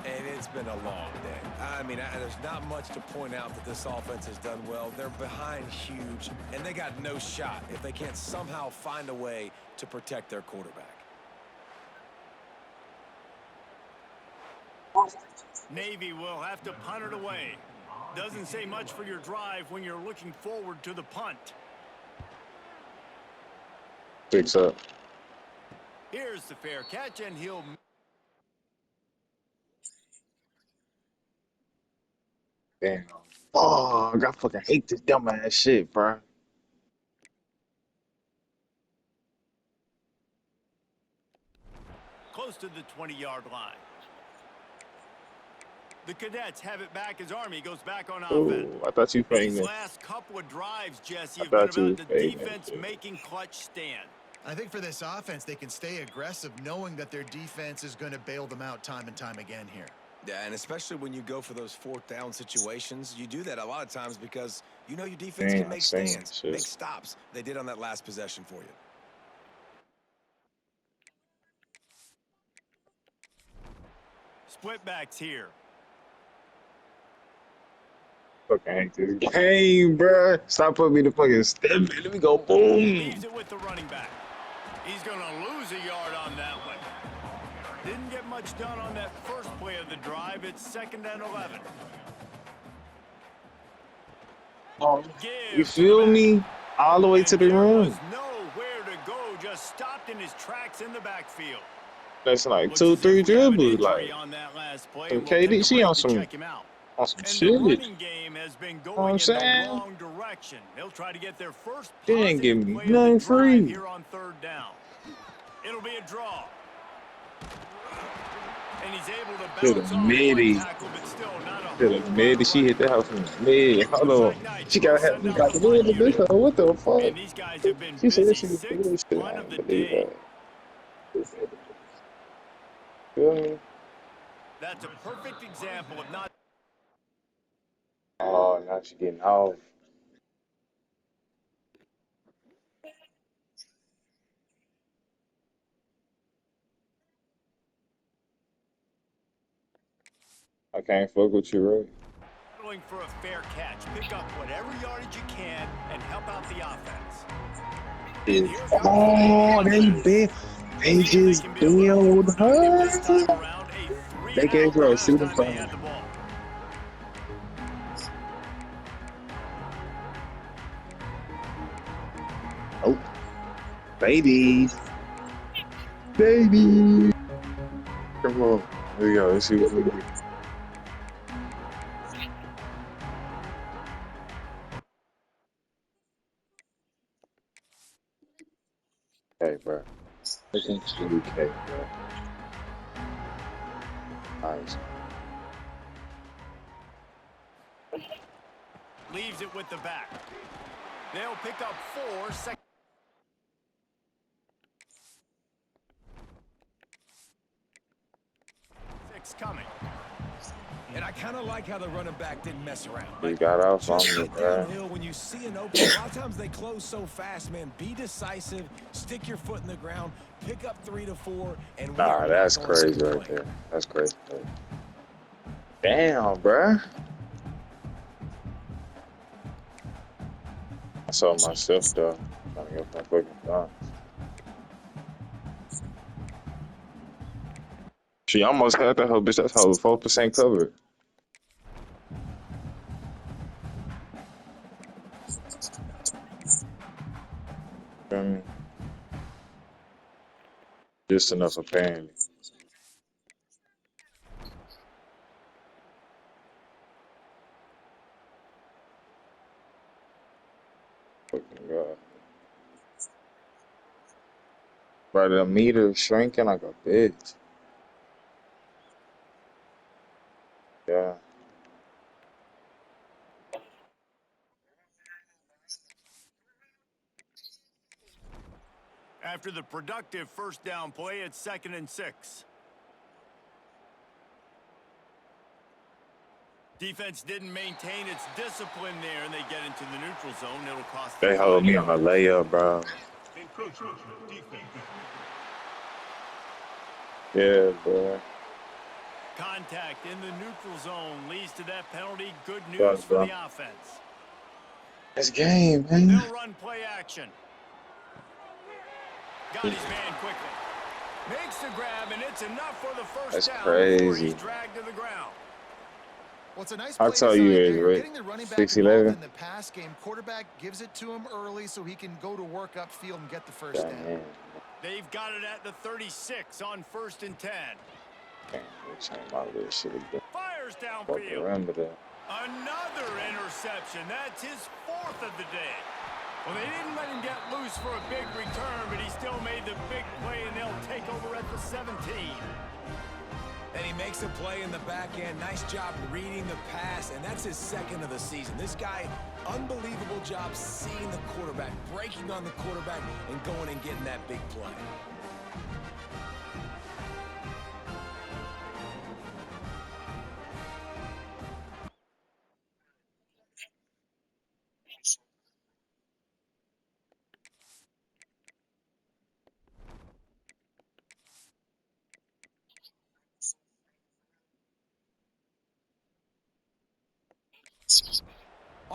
Speaker 3: And it's been a long day. I mean, there's not much to point out that this offense has done well. They're behind huge, and they got no shot if they can't somehow find a way to protect their quarterback.
Speaker 2: Navy will have to punt it away. Doesn't say much for your drive when you're looking forward to the punt.
Speaker 1: Six up.
Speaker 2: Here's the fair catch, and he'll...
Speaker 1: Damn. Oh, I fucking hate this dumbass shit, bro.
Speaker 2: close to the 20-yard line. The Cadets have it back as Army goes back on offense.
Speaker 1: Oh, I thought you
Speaker 2: These
Speaker 1: faking.
Speaker 2: last couple of drives, Jesse,
Speaker 1: I
Speaker 2: have been
Speaker 1: thought you
Speaker 2: about the
Speaker 1: faking.
Speaker 2: defense making clutch stand.
Speaker 4: I think for this offense, they can stay aggressive knowing that their defense is going to bail them out time and time again here.
Speaker 3: Yeah, and especially when you go for those fourth down situations, you do that a lot of times because you know your defense
Speaker 1: Damn,
Speaker 3: can make
Speaker 1: same
Speaker 3: stands,
Speaker 1: shit.
Speaker 3: make stops. They did on that last possession for you.
Speaker 2: Split backs here.
Speaker 1: Fucking hate this game, bro. Stop putting me the fucking step. Let me go. Boom.
Speaker 2: Leaves it with the running back. He's going to lose a yard on that one. Didn't get much much done on that first play of the drive. It's 2nd and 11.
Speaker 1: You
Speaker 2: Give to the
Speaker 1: feel
Speaker 2: back.
Speaker 1: me? All the way to
Speaker 2: And
Speaker 1: the
Speaker 2: there was
Speaker 1: rim.
Speaker 2: nowhere to go, just stopped in his tracks in the backfield.
Speaker 1: That's like
Speaker 2: Looks
Speaker 1: 2,
Speaker 2: as
Speaker 1: 3
Speaker 2: if we have an
Speaker 1: dribbles.
Speaker 2: injury
Speaker 1: Like,
Speaker 2: on that last play,
Speaker 1: so
Speaker 2: and we'll take
Speaker 1: KD,
Speaker 2: a
Speaker 1: she
Speaker 2: break
Speaker 1: on
Speaker 2: to
Speaker 1: some
Speaker 2: check him out. And
Speaker 1: shit.
Speaker 2: the
Speaker 1: You know
Speaker 2: running game has been
Speaker 1: what I'm
Speaker 2: going in the
Speaker 1: saying?
Speaker 2: wrong direction. They'll try to get their first
Speaker 1: She ain't
Speaker 2: positive
Speaker 1: give me
Speaker 2: play of the
Speaker 1: nothing
Speaker 2: drive
Speaker 1: free.
Speaker 2: here on 3rd down. It'll be a draw. And he's able to
Speaker 1: To the
Speaker 2: bounce off one
Speaker 1: midi.
Speaker 2: tackle, but still not a
Speaker 1: To the
Speaker 2: whole lot
Speaker 1: midi.
Speaker 2: of
Speaker 1: She
Speaker 2: running
Speaker 1: hit that
Speaker 2: room.
Speaker 1: house from the mid.
Speaker 2: The
Speaker 1: Hold on.
Speaker 2: Black Knights
Speaker 1: She
Speaker 2: will
Speaker 1: gotta have
Speaker 2: send
Speaker 1: me
Speaker 2: out
Speaker 1: got
Speaker 2: the
Speaker 1: to do
Speaker 2: punt
Speaker 1: the bitch.
Speaker 2: unit.
Speaker 1: What the fuck?
Speaker 2: And these guys have been
Speaker 1: She said
Speaker 2: busy.
Speaker 1: she was doing
Speaker 2: 6th
Speaker 1: this shit. I
Speaker 2: punt of
Speaker 1: don't
Speaker 2: the
Speaker 1: believe
Speaker 2: day.
Speaker 1: that. Feel me?
Speaker 2: That's a perfect example of not
Speaker 1: Oh, now she getting off. I can't fuck with you, right?
Speaker 2: settling for a fair catch. Pick up whatever yardage you can and help out the offense. And here comes
Speaker 1: Oh,
Speaker 2: the defense.
Speaker 1: they
Speaker 2: See if they
Speaker 1: just
Speaker 2: can be a little more
Speaker 1: bailed
Speaker 2: productive this time
Speaker 1: her.
Speaker 2: around. A 3
Speaker 1: They
Speaker 2: and
Speaker 1: gave
Speaker 2: out the
Speaker 1: her a
Speaker 2: last
Speaker 1: shooting
Speaker 2: time they
Speaker 1: phone.
Speaker 2: had the ball.
Speaker 1: Oh, baby. Baby. Come on. Here we go. Let's see what we do. Hey, bro. Look at you, K, bro. Nice.
Speaker 2: Leaves it with the back. They'll pick up 4. 6 coming.
Speaker 3: And I kind of like how the running back didn't mess around.
Speaker 1: We
Speaker 3: Like,
Speaker 1: got off on
Speaker 3: just
Speaker 1: me,
Speaker 3: get
Speaker 1: bro.
Speaker 3: downhill when you see an opening. A lot of times they close so fast, man. Be decisive, stick your foot in the ground, pick up 3 to 4, and we
Speaker 1: Nah,
Speaker 3: are
Speaker 1: that's
Speaker 3: back on
Speaker 1: crazy
Speaker 3: schedule
Speaker 1: right
Speaker 3: play.
Speaker 1: there. That's crazy. Damn, bro. I saw myself, though. Trying to get my fucking thumb. She almost had that whole bitch. That's whole 4% covered. Feel me? Just enough, apparently. Fucking God. But the meter shrinking like a bitch. Yeah.
Speaker 2: After the productive 1st down play, it's 2nd and 6. Defense didn't maintain its discipline there, and they get into the neutral zone. It'll cost them
Speaker 1: They
Speaker 2: 5
Speaker 1: hold me on a
Speaker 2: yards.
Speaker 1: layup, bro.
Speaker 6: Encroachment defense.
Speaker 1: Yeah, bro.
Speaker 2: Contact in the neutral zone leads to that penalty. Good
Speaker 1: Sorry,
Speaker 2: news for
Speaker 1: bro.
Speaker 2: the offense.
Speaker 1: It's game, man.
Speaker 2: They'll run play action. Got his man quickly. Makes the grab, and it's enough for the first
Speaker 1: That's
Speaker 2: down before he's
Speaker 1: crazy.
Speaker 2: dragged to the ground.
Speaker 4: Well, it's a nice
Speaker 1: I'll
Speaker 4: play
Speaker 1: tell you
Speaker 4: design
Speaker 1: is,
Speaker 4: there. You're
Speaker 1: right?
Speaker 4: getting the running back involved
Speaker 1: 6'11".
Speaker 4: in the pass game. Quarterback gives it to him early so he can go to work upfield and get the first down.
Speaker 1: Damn.
Speaker 2: They've got it at the 36 on 1st and 10.
Speaker 1: Can't change my little shit again.
Speaker 2: Fires
Speaker 1: Fuck
Speaker 2: downfield.
Speaker 1: remember that.
Speaker 2: Another interception. That's his 4th of the day. Well, they didn't let him get loose for a big return, but he still made the big play, and they'll take over at the 17.
Speaker 3: And he makes a play in the back end. Nice job reading the pass, and that's his 2nd of the season. This guy, unbelievable job seeing the quarterback, breaking on the quarterback, and going and getting that big play.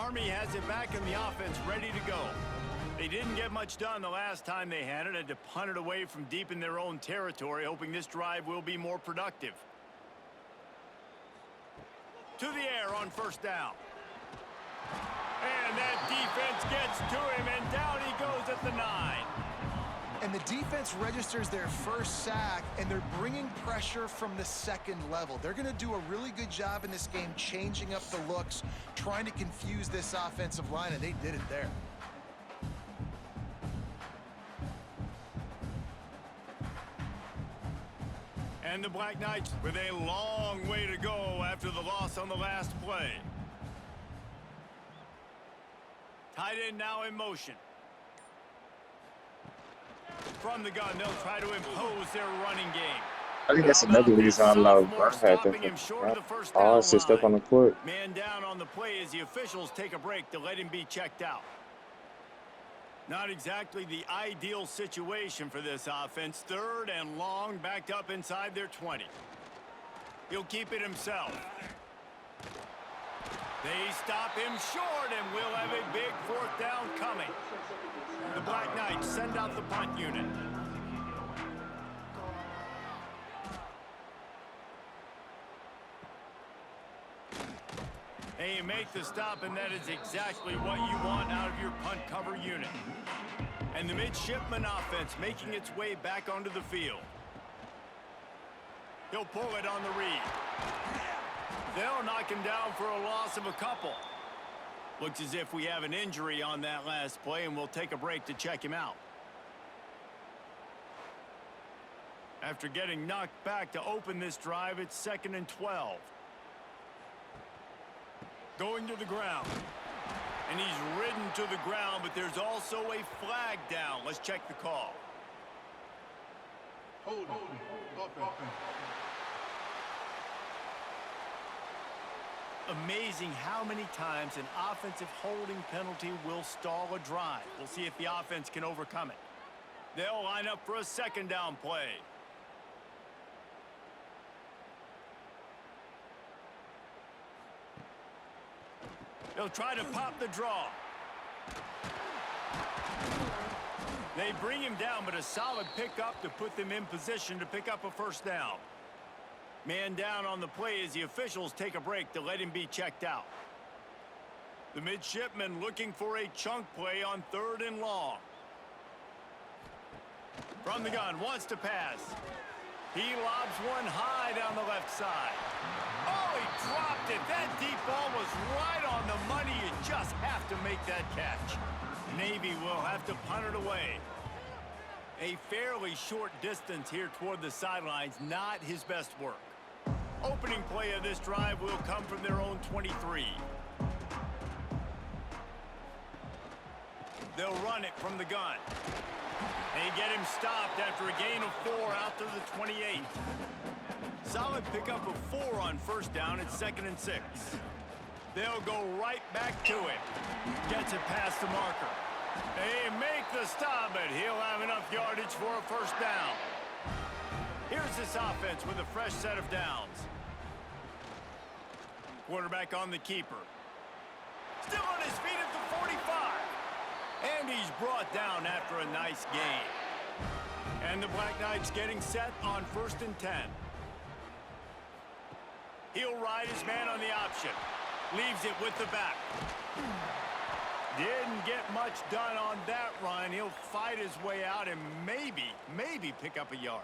Speaker 2: Army has it back and the offense ready to go. They didn't get much done the last time they had it. Had to punt it away from deep in their own territory, hoping this drive will be more productive. To the air on first down. And that defense gets to him, and down he goes at the 9.
Speaker 4: And the defense registers their first sack, and they're bringing pressure from the second level. They're going to do a really good job in this game changing up the looks, trying to confuse this offensive line, and they did it there.
Speaker 2: And the Black Knights with a long way to go after the loss on the last play. Tight end now in motion. From the gun, they'll try to impose their running game.
Speaker 1: I think that's another reason I love Burnhaven. Oh, it's just up on the court.
Speaker 2: Man down on the play as the officials take a break to let him be checked out. Not exactly the ideal situation for this offense. 3rd and long, backed up inside their 20. He'll keep it himself. They stop him short, and we'll have a big 4th down coming. The Black Knights send out the punt unit. They make the stop, and that is exactly what you want out of your punt cover unit. And the midshipman offense making its way back onto the field. He'll pull it on the read. They'll knock him down for a loss of a couple. Looks as if we have an injury on that last play, and we'll take a break to check him out. After getting knocked back to open this drive, it's 2nd and 12. Going to the ground. And he's ridden to the ground, but there's also a flag down. Let's check the call.
Speaker 6: Hold offense.
Speaker 2: Amazing how many times an offensive holding penalty will stall a drive. We'll see if the offense can overcome it. They'll line up for a 2nd down play. They'll try to pop the draw. They bring him down, but a solid pickup to put them in position to pick up a 1st down. Man down on the play as the officials take a break to let him be checked out. The midshipman looking for a chunk play on 3rd and long. From the gun, wants to pass. He lobs one high down the left side. Oh, he dropped it. That deep ball was right on the money. You just have to make that catch. Navy will have to punt it away. A fairly short distance here toward the sidelines, not his best work. Opening play of this drive will come from their own 23. They'll run it from the gun. They get him stopped after a gain of 4 out to the 28. Solid pickup of 4 on 1st down at 2nd and 6. They'll go right back to him. Gets it past the marker. They make the stop, but he'll have enough yardage for a 1st down. Here's this offense with a fresh set of downs. Quarterback on the keeper. Still on his feet at the 45. And he's brought down after a nice gain. And the Black Knights getting set on 1st and 10. He'll ride his man on the option. Leaves it with the back. Didn't get much done on that run. He'll fight his way out and maybe pick up a yard.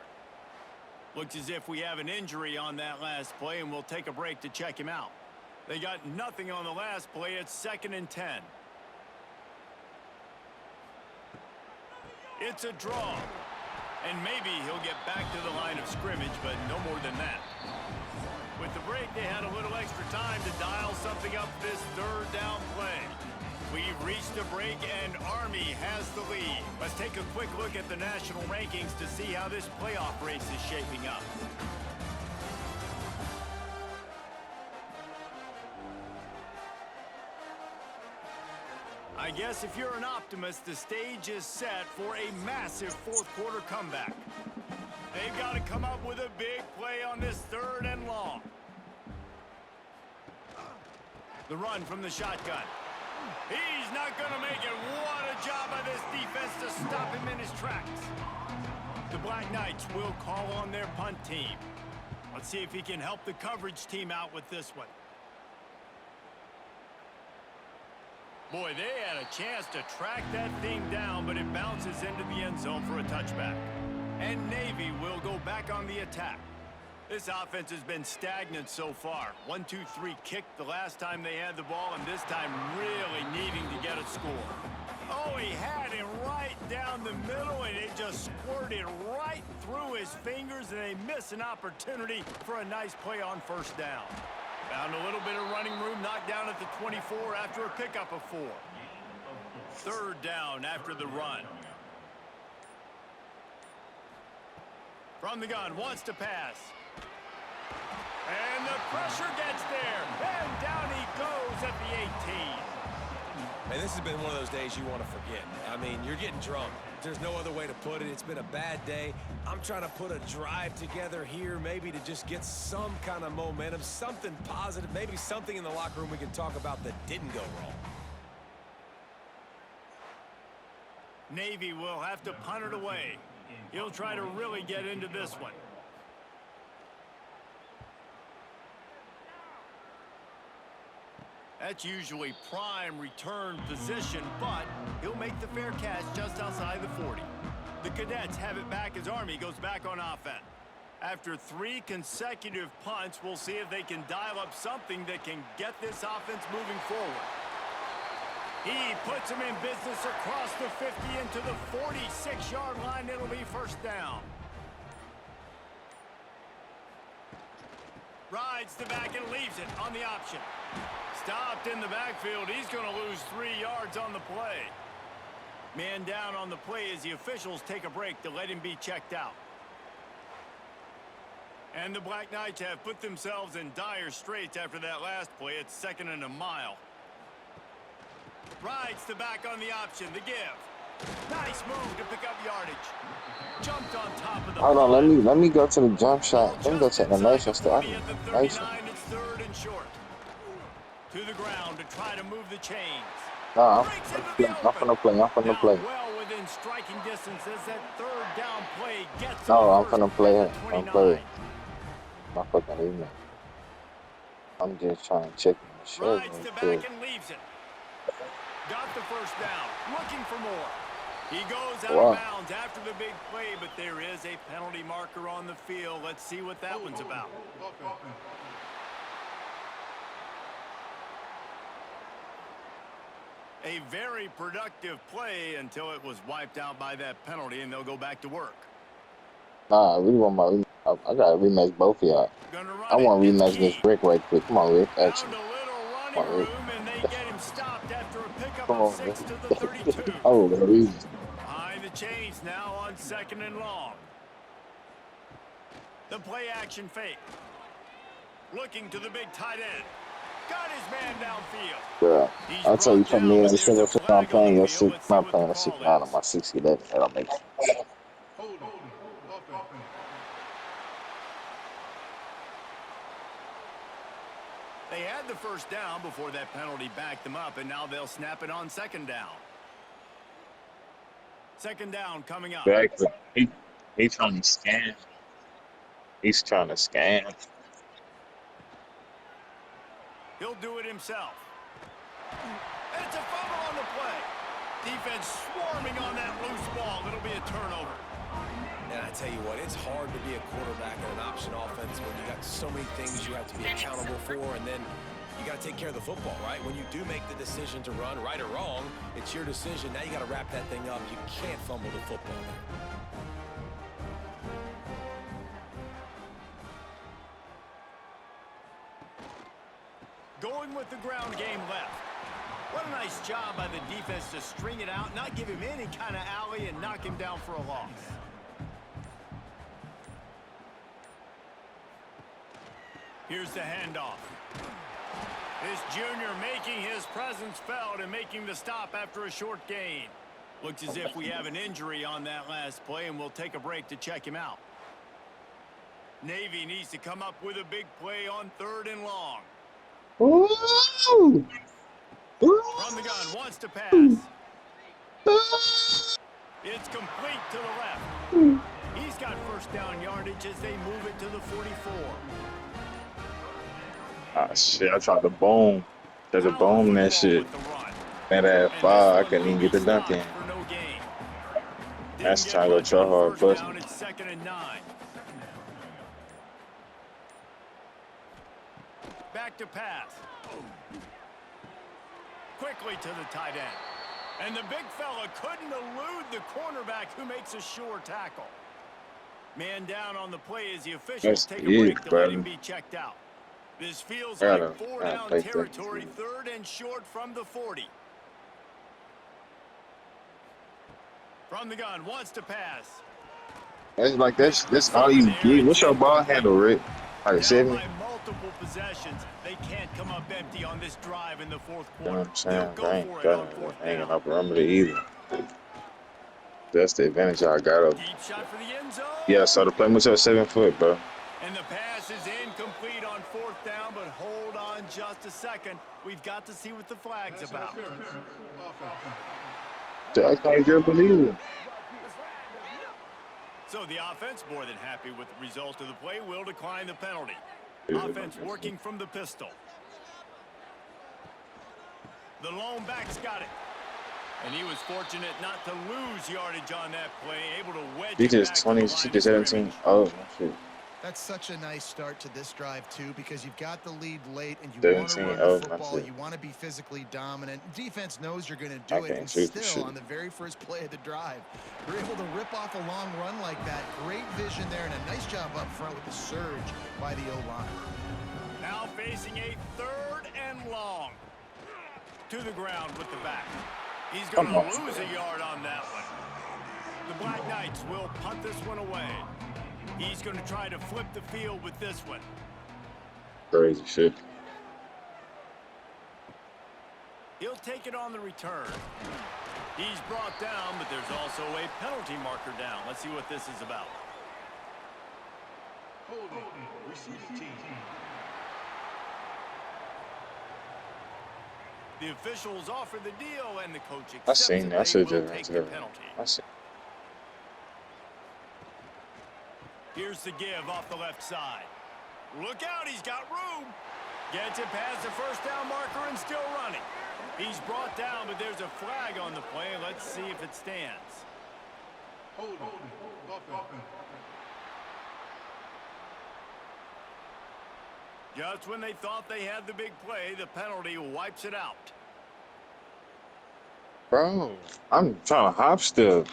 Speaker 2: Looks as if we have an injury on that last play, and we'll take a break to check him out. They got nothing on the last play. It's 2nd and 10. It's a draw. And maybe he'll get back to the line of scrimmage, but no more than that. With the break, they had a little extra time to dial something up this 3rd down play. We've reached a break, and Army has the lead. Let's take a quick look at the national rankings to see how this playoff race is shaping up. I guess if you're an optimist, the stage is set for a massive 4th quarter comeback. They've got to come up with a big play on this 3rd and long. The run from the shotgun. He's not going to make it. What a job by this defense to stop him in his tracks. The Black Knights will call on their punt team. Let's see if he can help the coverage team out with this one. Boy, they had a chance to track that thing down, but it bounces into the end zone for a touchback. And Navy will go back on the attack. This offense has been stagnant so far. 1-2-3 kicked the last time they had the ball, and this time really needing to get a score. Oh, he had him right down the middle, and it just squirted right through his fingers, and they miss an opportunity for a nice play on first down. Found a little bit of running room, knocked down at the 24 after a pickup of 4. Third down after the run. From the gun, wants to pass. And the pressure gets there. And down he goes at the 18.
Speaker 3: And this has been one of those days you want to forget. I mean, you're getting drunk. There's no other way to put it. It's been a bad day. I'm trying to put a drive together here, maybe to just get some kind of momentum, something positive, maybe something in the locker room we can talk about that didn't go wrong.
Speaker 2: Navy will have to punt it away. He'll try to really get into this one. That's usually prime return position, but he'll make the fair catch just outside the 40. The Cadets have it back as Army goes back on offense. After 3 consecutive punts, we'll see if they can dial up something that can get this offense moving forward. He puts him in business across the 50 into the 46-yard line. It'll be first down. Rides the back and leaves it on the option. Stopped in the backfield. He's going to lose 3 yards on the play. Man down on the play as the officials take a break to let him be checked out. And the Black Knights have put themselves in dire straits after that last play. It's 2nd and a mile. Rides the back on the option. The give. Nice move to pick up yardage. Jumped on top of the
Speaker 1: Hold on, let me go to the jump shot. Let me go check the nation stuff.
Speaker 2: Nation. It's 3rd and short. To the ground to try to move the chains.
Speaker 1: Nah, I'm finna play.
Speaker 2: Well within striking distance as that 3rd down play gets.
Speaker 1: No, I'm finna play it. I'm playing. My fucking email. I'm just trying to check my shit.
Speaker 2: Rides the back and leaves it. Got the first down. Looking for more. He goes out of bounds after the big play, but there is a penalty marker on the field. Let's see what that one's about. A very productive play until it was wiped out by that penalty, and they'll go back to work.
Speaker 1: Nah, I really want my. I gotta rematch both of y'all. I want to rematch this Rick right quick. Come on, Rick. Action.
Speaker 2: Come on, Rick. And they get him stopped after a pickup
Speaker 1: Come on,
Speaker 2: of 6 to the 32.
Speaker 1: Oh, the reason.
Speaker 2: Behind the chains now on 2nd and long. The play action fake. Looking to the big tight end. Got his man downfield.
Speaker 1: Bro, I'll tell you from me, instead of I'm playing your 6, not playing a 6-9 on my 6-11. That'll make sense.
Speaker 2: They had the first down before that penalty backed them up, and now they'll snap it on 2nd down. 2nd down coming up.
Speaker 1: He's trying to scan. He's trying to scan.
Speaker 2: He'll do it himself. And it's a fumble on the play. Defense swarming on that loose ball. It'll be a turnover.
Speaker 3: And I tell you what, it's hard to be a quarterback in an option offense when you got so many things you have to be accountable for, and then you got to take care of the football, right? When you do make the decision to run, right or wrong, it's your decision. Now you got to wrap that thing up. You can't fumble the football there.
Speaker 2: Going with the ground game left. What a nice job by the defense to string it out, not give him any kind of alley, and knock him down for a loss. Here's the handoff. This junior making his presence felt and making the stop after a short gain. Looks as if we have an injury on that last play, and we'll take a break to check him out. Navy needs to come up with a big play on 3rd and long.
Speaker 1: Ooh.
Speaker 2: From the gun, wants to pass. It's complete to the left. He's got first down yardage as they move it to the 44.
Speaker 1: Ah, shit. I tried to boom. Tried to boom that shit.
Speaker 2: With the run.
Speaker 1: Man, that
Speaker 2: And
Speaker 1: far, I
Speaker 2: this one
Speaker 1: couldn't even
Speaker 2: will
Speaker 1: get the
Speaker 2: be
Speaker 1: dunk
Speaker 2: stopped
Speaker 1: in.
Speaker 2: for no gain.
Speaker 1: That's
Speaker 2: Didn't
Speaker 1: trying to go
Speaker 2: get much
Speaker 1: try
Speaker 2: on
Speaker 1: hard,
Speaker 2: first
Speaker 1: but
Speaker 2: down. It's 2nd and 9. Back to pass. Quickly to the tight end. And the big fella couldn't elude the cornerback who makes a sure tackle. Man down on the play as the officials
Speaker 1: that's
Speaker 2: take a break
Speaker 1: it,
Speaker 2: to let
Speaker 1: brother.
Speaker 2: him be checked out. This feels
Speaker 1: I
Speaker 2: like
Speaker 1: gotta
Speaker 2: 4-down
Speaker 1: play that.
Speaker 2: territory, 3rd and short from the 40. From the gun, wants to pass.
Speaker 1: That's like that's all you get. What's your ball handle, Rick? Like
Speaker 2: Down
Speaker 1: 70?
Speaker 2: by multiple possessions. They can't come up empty on this drive in the 4th
Speaker 1: You know
Speaker 2: quarter.
Speaker 1: what I'm
Speaker 2: They'll
Speaker 1: saying?
Speaker 2: go
Speaker 1: I ain't
Speaker 2: for it
Speaker 1: got
Speaker 2: on 4th
Speaker 1: I ain't
Speaker 2: down.
Speaker 1: got no perimeter either. That's the advantage I got of.
Speaker 2: Deep shot for the end zone.
Speaker 1: Yeah, so the play was up 7 foot, bro.
Speaker 2: And the pass is incomplete on 4th down, but hold on just a second. We've got to see what the flag's about.
Speaker 1: I can't just believe it.
Speaker 2: So the offense, more than happy with the result of the play, will decline the penalty. Offense working from the pistol. The lone back's got it. And he was fortunate not to lose yardage on that play, able to wedge
Speaker 1: He
Speaker 2: it back
Speaker 1: just
Speaker 2: to
Speaker 1: 20,
Speaker 2: the line
Speaker 1: she
Speaker 2: of
Speaker 1: just 17.
Speaker 2: scrimmage.
Speaker 1: Oh, shit.
Speaker 4: That's such a nice start to this drive, too, because you've got the lead late and you want to
Speaker 1: 17.
Speaker 4: run the
Speaker 1: Oh, my
Speaker 4: football.
Speaker 1: shit.
Speaker 4: You want to be physically dominant. Defense knows you're going to
Speaker 1: I
Speaker 4: do it,
Speaker 1: can't
Speaker 4: and
Speaker 1: shoot for
Speaker 4: still,
Speaker 1: shit.
Speaker 4: on the very first play of the drive, you're able to rip off a long run like that. Great vision there and a nice job up front with the surge by the O-line.
Speaker 2: Now facing a 3rd and long. To the ground with the back. He's going
Speaker 1: Come on.
Speaker 2: to lose a yard on that one. The Black Knights will punt this one away. He's going to try to flip the field with this one.
Speaker 1: Crazy shit.
Speaker 2: He'll take it on the return. He's brought down, but there's also a penalty marker down. Let's see what this is about.
Speaker 6: Holding. Receive team.
Speaker 2: The officials offer the deal, and the coach
Speaker 1: I
Speaker 2: accepts
Speaker 1: seen
Speaker 2: it.
Speaker 1: that. I
Speaker 2: They
Speaker 1: should
Speaker 2: will
Speaker 1: just
Speaker 2: take
Speaker 1: answer
Speaker 2: the
Speaker 1: that.
Speaker 2: penalty.
Speaker 1: I see.
Speaker 2: Here's the give off the left side. Look out, he's got room. Gets it past the first down marker and still running. He's brought down, but there's a flag on the play. Let's see if it stands.
Speaker 6: Holding. Offense.
Speaker 2: Just when they thought they had the big play, the penalty wipes it out.
Speaker 1: Bro, I'm trying to hop still.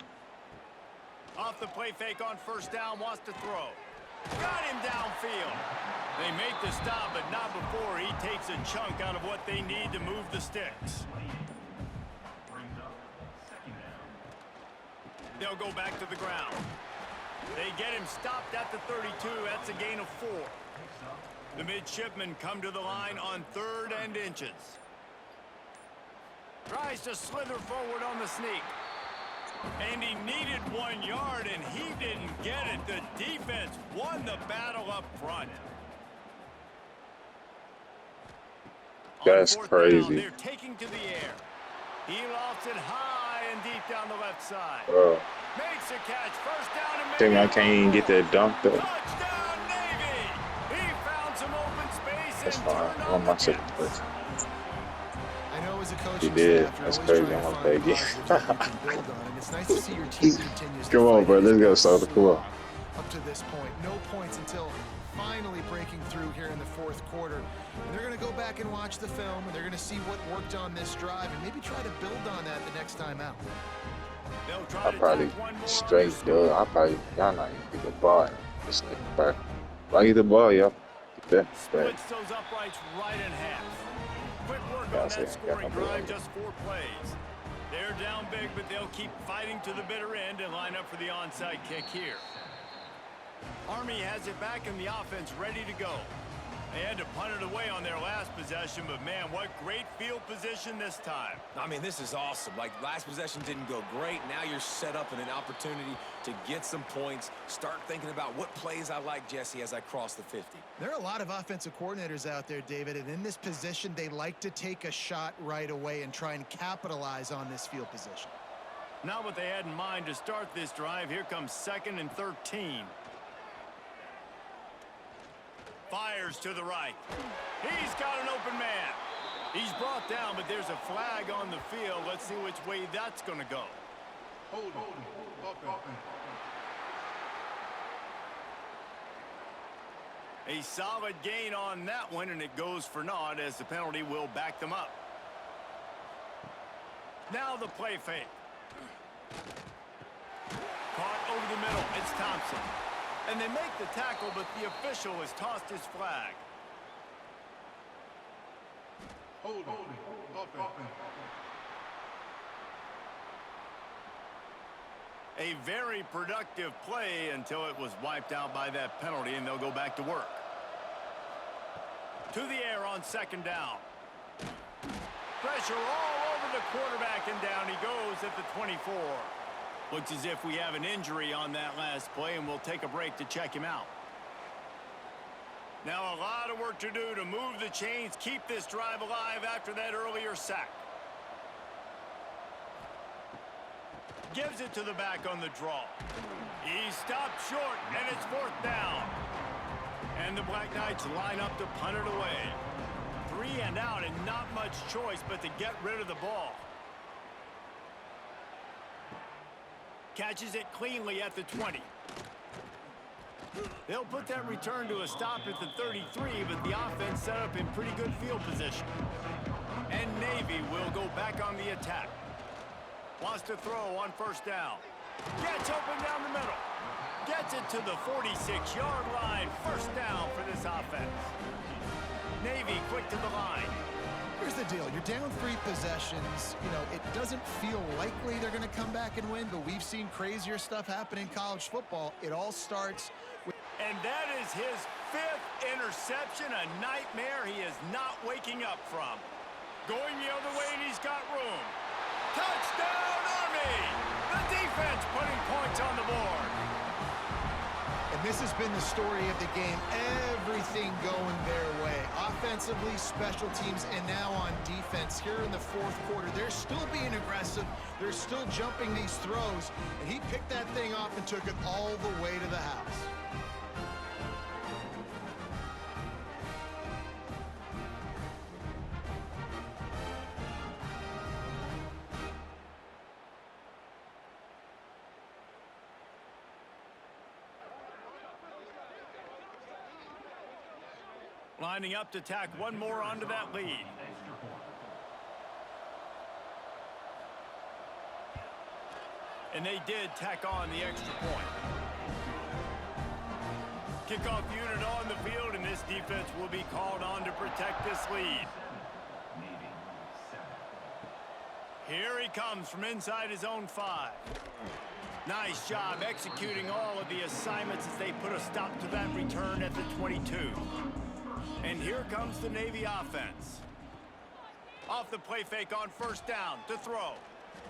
Speaker 2: Off the play fake on first down, wants to throw. Got him downfield. They make the stop, but not before he takes a chunk out of what they need to move the sticks. They'll go back to the ground. They get him stopped at the 32. That's a gain of 4. The midshipmen come to the line on 3rd and inches. Tries to slither forward on the sneak. And he needed 1 yard, and he didn't get it. The defense won the battle up front.
Speaker 1: That's
Speaker 2: On 4th
Speaker 1: crazy.
Speaker 2: down, they're taking to the air. He lofts it high and deep down the left side.
Speaker 1: Bro,
Speaker 2: Makes a catch. First down and
Speaker 1: tell me I
Speaker 2: maybe
Speaker 1: can't even get that dunk though.
Speaker 2: touchdown, Navy! He found some open space
Speaker 1: That's
Speaker 2: and
Speaker 1: fine.
Speaker 2: turned
Speaker 1: I'm
Speaker 2: on
Speaker 1: on
Speaker 2: the
Speaker 1: my second
Speaker 2: gas.
Speaker 1: place.
Speaker 4: I know as a
Speaker 1: He
Speaker 4: coaching
Speaker 1: did.
Speaker 4: staff, you're
Speaker 1: That's
Speaker 4: always
Speaker 1: crazy.
Speaker 4: trying
Speaker 1: I'm
Speaker 4: to
Speaker 1: gonna
Speaker 4: find
Speaker 1: play again.
Speaker 4: positives that you can build on, and it's nice to see your team continues to
Speaker 1: Come on,
Speaker 4: fight
Speaker 1: bro.
Speaker 4: it.
Speaker 1: Let's
Speaker 4: It's
Speaker 1: go,
Speaker 4: been
Speaker 1: Soda. Come on.
Speaker 4: slog up to this point. No points until finally breaking through here in the 4th quarter. And they're going to go back and watch the film, and they're going to see what worked on this drive and maybe try to build on that the next time out.
Speaker 2: They'll try
Speaker 1: I
Speaker 2: to
Speaker 1: probably
Speaker 2: tack one more on
Speaker 1: straight,
Speaker 2: the
Speaker 1: dude.
Speaker 2: score.
Speaker 1: I probably y'all not even get the ball. Just like back. If I get the ball, y'all get that back.
Speaker 2: Splits those uprights right in half. Quick work on
Speaker 1: Y'all say
Speaker 2: that
Speaker 1: I got
Speaker 2: scoring
Speaker 1: no ball.
Speaker 2: drive, just 4 plays. They're down big, but they'll keep fighting to the bitter end and line up for the onside kick here. Army has it back and the offense ready to go. They had to punt it away on their last possession, but man, what great field position this time.
Speaker 3: I mean, this is awesome. Like, last possession didn't go great. Now you're set up in an opportunity to get some points. Start thinking about what plays I like, Jesse, as I cross the 50.
Speaker 4: There are a lot of offensive coordinators out there, David, and in this position, they like to take a shot right away and try and capitalize on this field position.
Speaker 2: Not what they had in mind to start this drive. Here comes 2nd and 13. Fires to the right. He's got an open man. He's brought down, but there's a flag on the field. Let's see which way that's going to go.
Speaker 6: Hold it. Offense.
Speaker 2: A solid gain on that one, and it goes for naught as the penalty will back them up. Now the play fake. Caught over the middle. It's Thompson. And they make the tackle, but the official has tossed his flag.
Speaker 6: Hold it. Offense.
Speaker 2: A very productive play until it was wiped out by that penalty, and they'll go back to work. To the air on 2nd down. Pressure all over the quarterback, and down he goes at the 24. Looks as if we have an injury on that last play, and we'll take a break to check him out. Now a lot of work to do to move the chains, keep this drive alive after that earlier sack. Gives it to the back on the draw. He stopped short, and it's 4th down. And the Black Knights line up to punt it away. 3 and out, and not much choice but to get rid of the ball. Catches it cleanly at the 20. They'll put that return to a stop at the 33, but the offense set up in pretty good field position. And Navy will go back on the attack. Wants to throw on 1st down. Gets open down the middle. Gets it to the 46-yard line. 1st down for this offense. Navy quick to the line.
Speaker 4: Here's the deal. You're down 3 possessions. You know, it doesn't feel likely they're going to come back and win, but we've seen crazier stuff happen in college football. It all starts with...
Speaker 2: And that is his 5th interception, a nightmare he is not waking up from. Going the other way, and he's got room. Touchdown, Army! The defense putting points on the board.
Speaker 4: And this has been the story of the game. Everything going their way. Offensively, special teams, and now on defense. Here in the 4th quarter, they're still being aggressive. They're still jumping these throws. And he picked that thing off and took it all the way to the house.
Speaker 2: Lining up to tack one more onto that lead. And they did tack on the extra point. Kickoff unit on the field, and this defense will be called on to protect this lead. Here he comes from inside his own 5. Nice job executing all of the assignments as they put a stop to that return at the 22. And here comes the Navy offense. Off the play fake on 1st down to throw.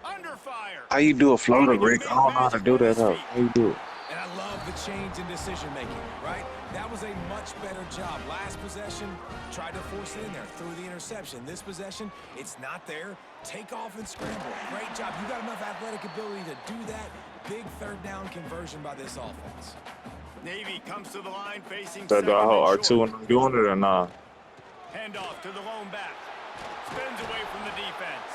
Speaker 2: Under fire.
Speaker 1: How you do a floater, Rick? I don't know how to do that. How you do it?
Speaker 3: And I love the change in decision-making, right? That was a much better job. Last possession, tried to force it in there, threw the interception. This possession, it's not there. Take off and scramble. Great job. You got enough athletic ability to do that. Big 3rd down conversion by this offense.
Speaker 2: Navy comes to the line facing
Speaker 1: So do I hold R2 when I'm doing it or not?
Speaker 2: Handoff to the lone back. Spins away from the defense.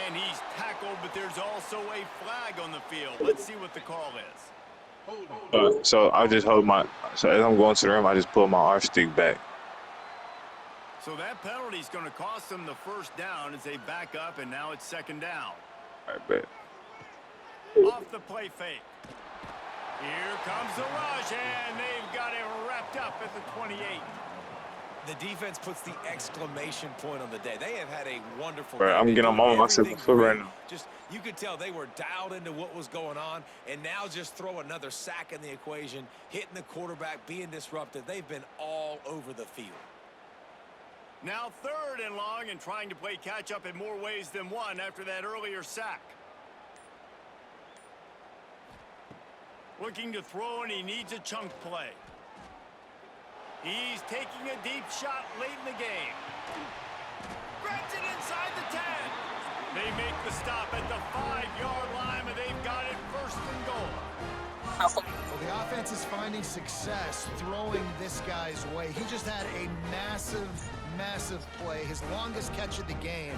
Speaker 2: And he's tackled, but there's also a flag on the field. Let's see what the call is.
Speaker 1: So I just hold my, so as I'm going to the rim, I just pull my R stick back.
Speaker 2: So that penalty is going to cost them the 1st down as they back up, and now it's 2nd down.
Speaker 1: I bet.
Speaker 2: Off the play fake. Here comes the rush, and they've got it wrapped up at the 28.
Speaker 3: The defense puts the exclamation point on the day. They have had a wonderful
Speaker 1: Bro,
Speaker 3: game.
Speaker 1: I'm
Speaker 3: They're
Speaker 1: getting
Speaker 3: doing
Speaker 1: my myself
Speaker 3: everything
Speaker 1: a foot right
Speaker 3: great.
Speaker 1: now.
Speaker 3: Just, you could tell they were dialed into what was going on, and now just throw another sack in the equation, hitting the quarterback, being disruptive. They've been all over the field.
Speaker 2: Now 3rd and long and trying to play catch-up in more ways than one after that earlier sack. Looking to throw, and he needs a chunk play. He's taking a deep shot late in the game. Grabs it inside the 10. They make the stop at the 5-yard line, and they've got it 1st and goal.
Speaker 4: Well, the offense is finding success throwing this guy's way. He just had a massive play, his longest catch of the game.